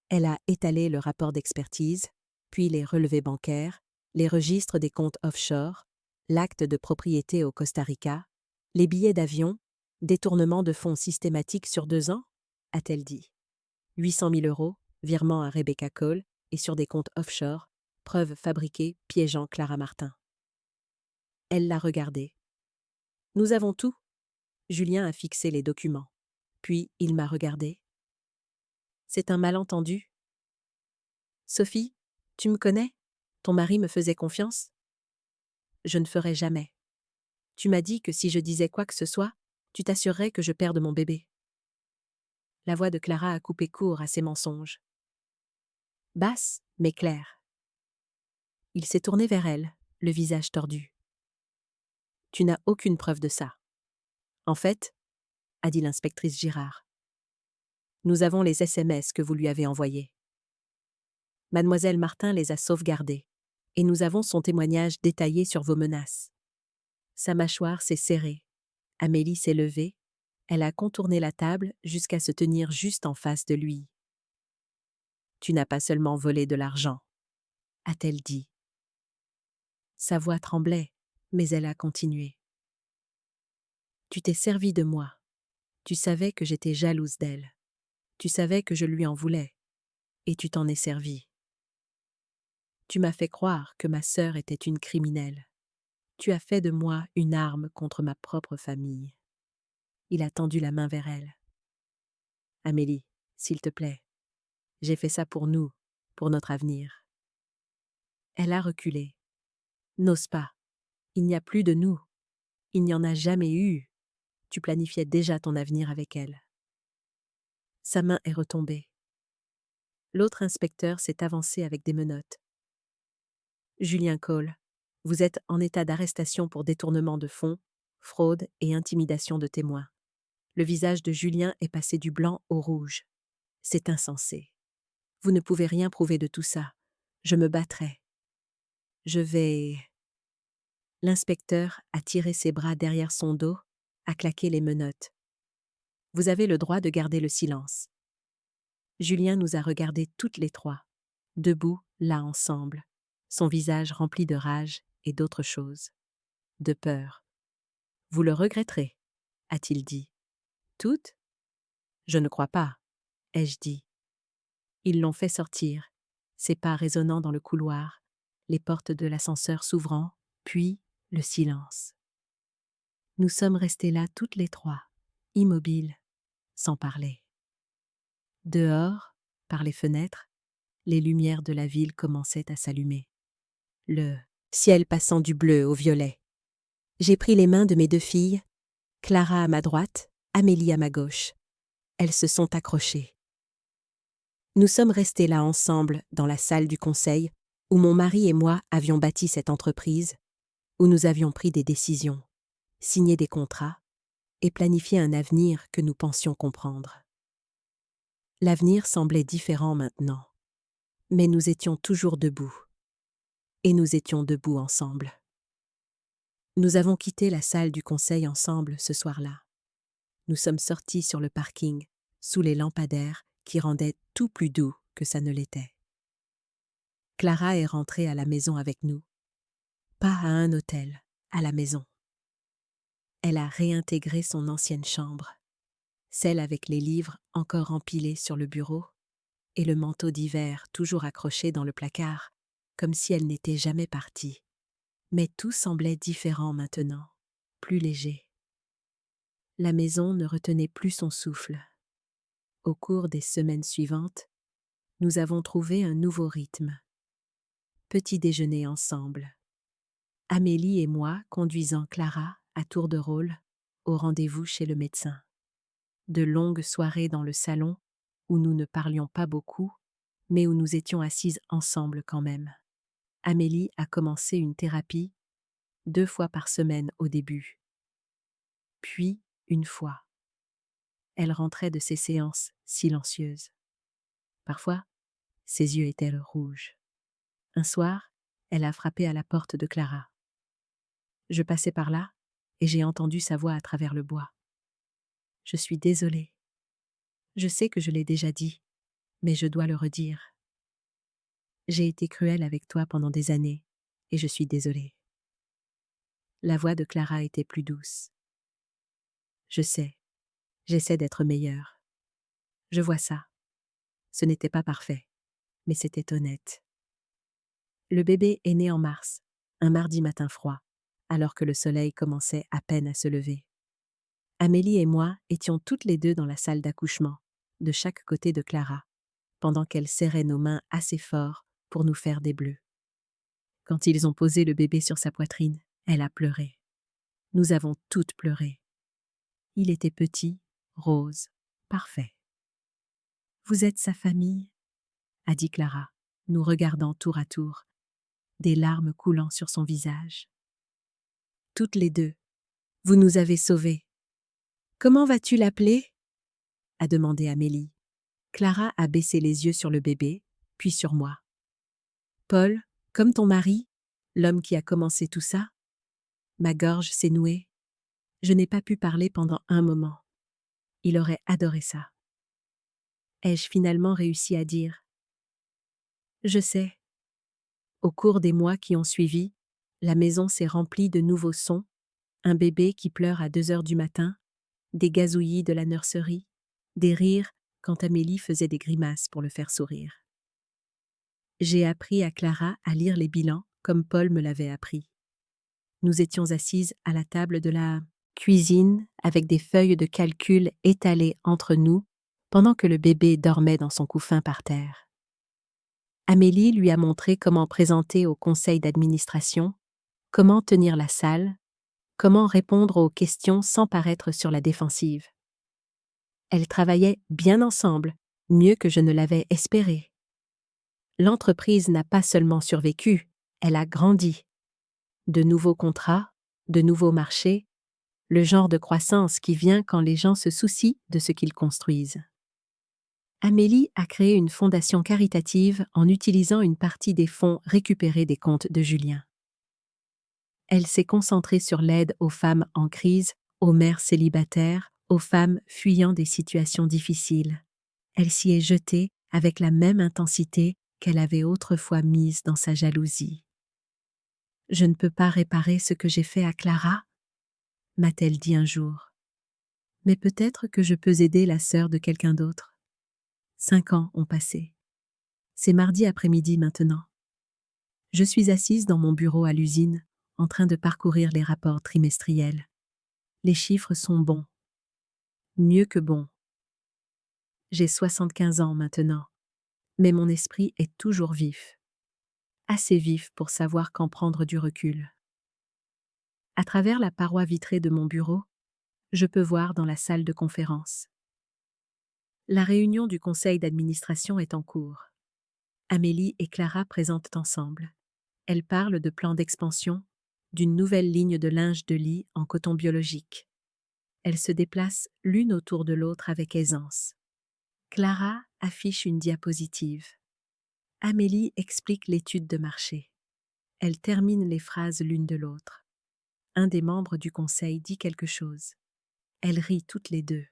Elle a étalé le rapport d'expertise, puis les relevés bancaires, les registres des comptes offshore, l'acte de propriété au Costa Rica, les billets d'avion, détournement de fonds systématique sur 2 ans, a-t-elle dit. 800 000 €, virement à Rebecca Cole et sur des comptes offshore, preuve fabriquée piégeant Clara Martin. Elle l'a regardé. Nous avons tout. Julien a fixé les documents. Puis il m'a regardé. C'est un malentendu. Sophie, tu me connais? Ton mari me faisait confiance? Je ne ferai jamais. Tu m'as dit que si je disais quoi que ce soit, tu t'assurerais que je perde mon bébé. La voix de Clara a coupé court à ses mensonges. Basse, mais claire. Il s'est tourné vers elle, le visage tordu. Tu n'as aucune preuve de ça. En fait, a dit l'inspectrice Girard, nous avons les SMS que vous lui avez envoyés. Mademoiselle Martin les a sauvegardés, et nous avons son témoignage détaillé sur vos menaces. Sa mâchoire s'est serrée. Amélie s'est levée. Elle a contourné la table jusqu'à se tenir juste en face de lui. Tu n'as pas seulement volé de l'argent, a-t-elle dit. Sa voix tremblait, mais elle a continué. Tu t'es servi de moi. Tu savais que j'étais jalouse d'elle. Tu savais que je lui en voulais. Et tu t'en es servi. Tu m'as fait croire que ma sœur était une criminelle. Tu as fait de moi une arme contre ma propre famille. Il a tendu la main vers elle. Amélie, s'il te plaît, j'ai fait ça pour nous, pour notre avenir. Elle a reculé. N'ose pas. Il n'y a plus de nous. Il n'y en a jamais eu. Tu planifiais déjà ton avenir avec elle. Sa main est retombée. L'autre inspecteur s'est avancé avec des menottes. Julien Cole, vous êtes en état d'arrestation pour détournement de fonds, fraude et intimidation de témoins. Le visage de Julien est passé du blanc au rouge. C'est insensé. Vous ne pouvez rien prouver de tout ça. Je me battrai. Je vais... L'inspecteur a tiré ses bras derrière son dos, a claqué les menottes. Vous avez le droit de garder le silence. Julien nous a regardés toutes les trois, debout, là ensemble, son visage rempli de rage et d'autre chose. De peur. Vous le regretterez, a-t-il dit. Toutes? Je ne crois pas, ai-je dit. Ils l'ont fait sortir, ses pas résonnant dans le couloir, les portes de l'ascenseur s'ouvrant, puis le silence. Nous sommes restés là toutes les trois, immobiles, sans parler. Dehors, par les fenêtres, les lumières de la ville commençaient à s'allumer. Le ciel passant du bleu au violet. J'ai pris les mains de mes 2 filles, Clara à ma droite, Amélie à ma gauche. Elles se sont accrochées. Nous sommes restés là ensemble dans la salle du conseil où mon mari et moi avions bâti cette entreprise, où nous avions pris des décisions, signé des contrats et planifié un avenir que nous pensions comprendre. L'avenir semblait différent maintenant, mais nous étions toujours debout. Et nous étions debout ensemble. Nous avons quitté la salle du conseil ensemble ce soir-là. Nous sommes sortis sur le parking, sous les lampadaires qui rendaient tout plus doux que ça ne l'était. Clara est rentrée à la maison avec nous. Pas à un hôtel, à la maison. Elle a réintégré son ancienne chambre, celle avec les livres encore empilés sur le bureau et le manteau d'hiver toujours accroché dans le placard, comme si elle n'était jamais partie. Mais tout semblait différent maintenant, plus léger. La maison ne retenait plus son souffle. Au cours des semaines suivantes, nous avons trouvé un nouveau rythme. Petit déjeuner ensemble. Amélie et moi conduisant Clara, à tour de rôle, au rendez-vous chez le médecin. De longues soirées dans le salon, où nous ne parlions pas beaucoup, mais où nous étions assises ensemble quand même. Amélie a commencé une thérapie 2 fois par semaine au début. Puis, une fois. Elle rentrait de ses séances silencieuses. Parfois, ses yeux étaient rouges. Un soir, elle a frappé à la porte de Clara. Je passais par là et j'ai entendu sa voix à travers le bois. Je suis désolée. Je sais que je l'ai déjà dit, mais je dois le redire. J'ai été cruelle avec toi pendant des années et je suis désolée. La voix de Clara était plus douce. Je sais, j'essaie d'être meilleure. Je vois ça. Ce n'était pas parfait, mais c'était honnête. Le bébé est né en mars, un mardi matin froid, alors que le soleil commençait à peine à se lever. Amélie et moi étions toutes les deux dans la salle d'accouchement, de chaque côté de Clara, pendant qu'elle serrait nos mains assez fort pour nous faire des bleus. Quand ils ont posé le bébé sur sa poitrine, elle a pleuré. Nous avons toutes pleuré. Il était petit, rose, parfait. « Vous êtes sa famille ?» a dit Clara, nous regardant tour à tour, des larmes coulant sur son visage. « Toutes les deux, vous nous avez sauvés. Comment vas-tu l'appeler ?» a demandé Amélie. Clara a baissé les yeux sur le bébé, puis sur moi. « Paul, comme ton mari, l'homme qui a commencé tout ça ?» Ma gorge s'est nouée. Je n'ai pas pu parler pendant un moment. Il aurait adoré ça. Ai-je finalement réussi à dire « Je sais ». Au cours des mois qui ont suivi, la maison s'est remplie de nouveaux sons, un bébé qui pleure à 2 heures du matin, des gazouillis de la nurserie, des rires quand Amélie faisait des grimaces pour le faire sourire. J'ai appris à Clara à lire les bilans comme Paul me l'avait appris. Nous étions assises à la table de la cuisine avec des feuilles de calcul étalées entre nous pendant que le bébé dormait dans son couffin par terre. Amélie lui a montré comment présenter au conseil d'administration, comment tenir la salle, comment répondre aux questions sans paraître sur la défensive. Elles travaillaient bien ensemble, mieux que je ne l'avais espéré. L'entreprise n'a pas seulement survécu, elle a grandi. De nouveaux contrats, de nouveaux marchés, le genre de croissance qui vient quand les gens se soucient de ce qu'ils construisent. Amélie a créé une fondation caritative en utilisant une partie des fonds récupérés des comptes de Julien. Elle s'est concentrée sur l'aide aux femmes en crise, aux mères célibataires, aux femmes fuyant des situations difficiles. Elle s'y est jetée avec la même intensité qu'elle avait autrefois mise dans sa jalousie. « Je ne peux pas réparer ce que j'ai fait à Clara ?» m'a-t-elle dit un jour. « Mais peut-être que je peux aider la sœur de quelqu'un d'autre. » 5 ans ont passé. C'est mardi après-midi maintenant. Je suis assise dans mon bureau à l'usine, en train de parcourir les rapports trimestriels. Les chiffres sont bons. Mieux que bons. J'ai 75 ans maintenant, mais mon esprit est toujours vif. Assez vif pour savoir quand prendre du recul. À travers la paroi vitrée de mon bureau, je peux voir dans la salle de conférence. La réunion du conseil d'administration est en cours. Amélie et Clara présentent ensemble. Elles parlent de plans d'expansion, d'une nouvelle ligne de linge de lit en coton biologique. Elles se déplacent l'une autour de l'autre avec aisance. Clara affiche une diapositive. Amélie explique l'étude de marché. Elles terminent les phrases l'une de l'autre. Un des membres du conseil dit quelque chose. Elles rient toutes les deux.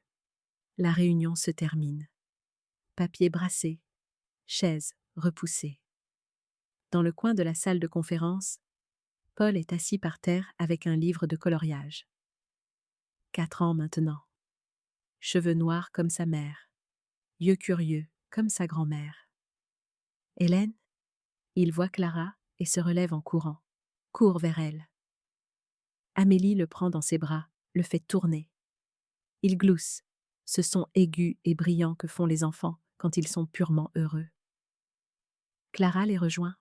La réunion se termine. Papier brassé. Chaises repoussées. Dans le coin de la salle de conférence, Paul est assis par terre avec un livre de coloriage. 4 ans maintenant. Cheveux noirs comme sa mère. Yeux curieux comme sa grand-mère. Hélène? Il voit Clara et se relève en courant. Court vers elle. Amélie le prend dans ses bras, le fait tourner. Il glousse, ce son aigu et brillant que font les enfants quand ils sont purement heureux. Clara les rejoint,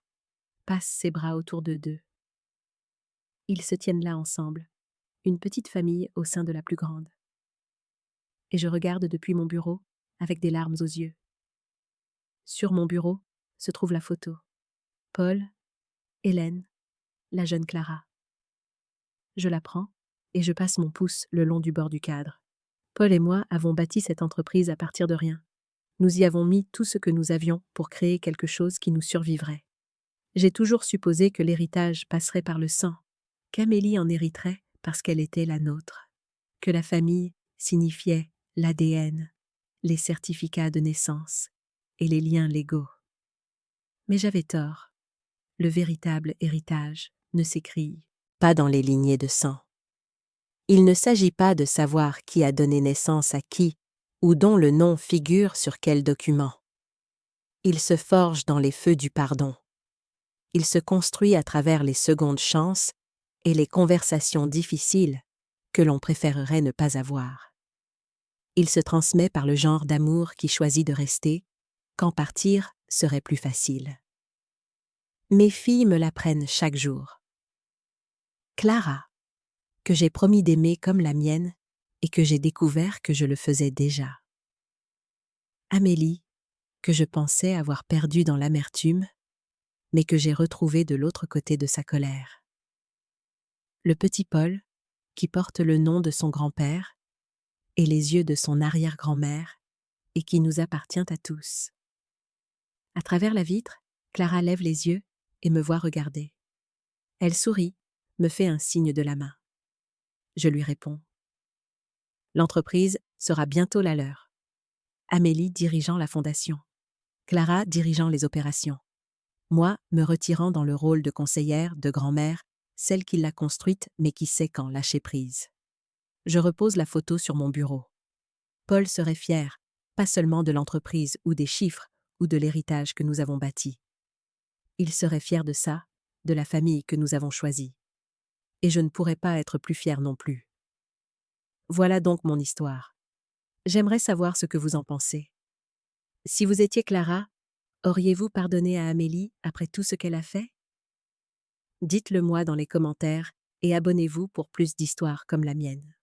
passe ses bras autour d'eux deux. Ils se tiennent là ensemble, une petite famille au sein de la plus grande. Et je regarde depuis mon bureau, avec des larmes aux yeux. Sur mon bureau se trouve la photo. Paul, Hélène, la jeune Clara. Je la prends et je passe mon pouce le long du bord du cadre. Paul et moi avons bâti cette entreprise à partir de rien. Nous y avons mis tout ce que nous avions pour créer quelque chose qui nous survivrait. J'ai toujours supposé que l'héritage passerait par le sang, qu'Amélie en hériterait parce qu'elle était la nôtre, que la famille signifiait l'ADN, les certificats de naissance et les liens légaux. Mais j'avais tort. Le véritable héritage ne s'écrit pas dans les lignées de sang. Il ne s'agit pas de savoir qui a donné naissance à qui ou dont le nom figure sur quel document. Il se forge dans les feux du pardon. Il se construit à travers les secondes chances et les conversations difficiles que l'on préférerait ne pas avoir. Il se transmet par le genre d'amour qui choisit de rester quand partir serait plus facile. Mes filles me l'apprennent chaque jour. Clara, que j'ai promis d'aimer comme la mienne et que j'ai découvert que je le faisais déjà. Amélie, que je pensais avoir perdue dans l'amertume, mais que j'ai retrouvée de l'autre côté de sa colère. Le petit Paul, qui porte le nom de son grand-père et les yeux de son arrière-grand-mère et qui nous appartient à tous. À travers la vitre, Clara lève les yeux et me voit regarder. Elle sourit, me fait un signe de la main. Je lui réponds. L'entreprise sera bientôt la leur. Amélie dirigeant la fondation. Clara dirigeant les opérations. Moi me retirant dans le rôle de conseillère, de grand-mère, celle qui l'a construite mais qui sait quand lâcher prise. Je repose la photo sur mon bureau. Paul serait fier, pas seulement de l'entreprise ou des chiffres ou de l'héritage que nous avons bâti. Il serait fier de ça, de la famille que nous avons choisie. Et je ne pourrais pas être plus fière non plus. Voilà donc mon histoire. J'aimerais savoir ce que vous en pensez. Si vous étiez Clara, auriez-vous pardonné à Amélie après tout ce qu'elle a fait? Dites-le moi dans les commentaires et abonnez-vous pour plus d'histoires comme la mienne.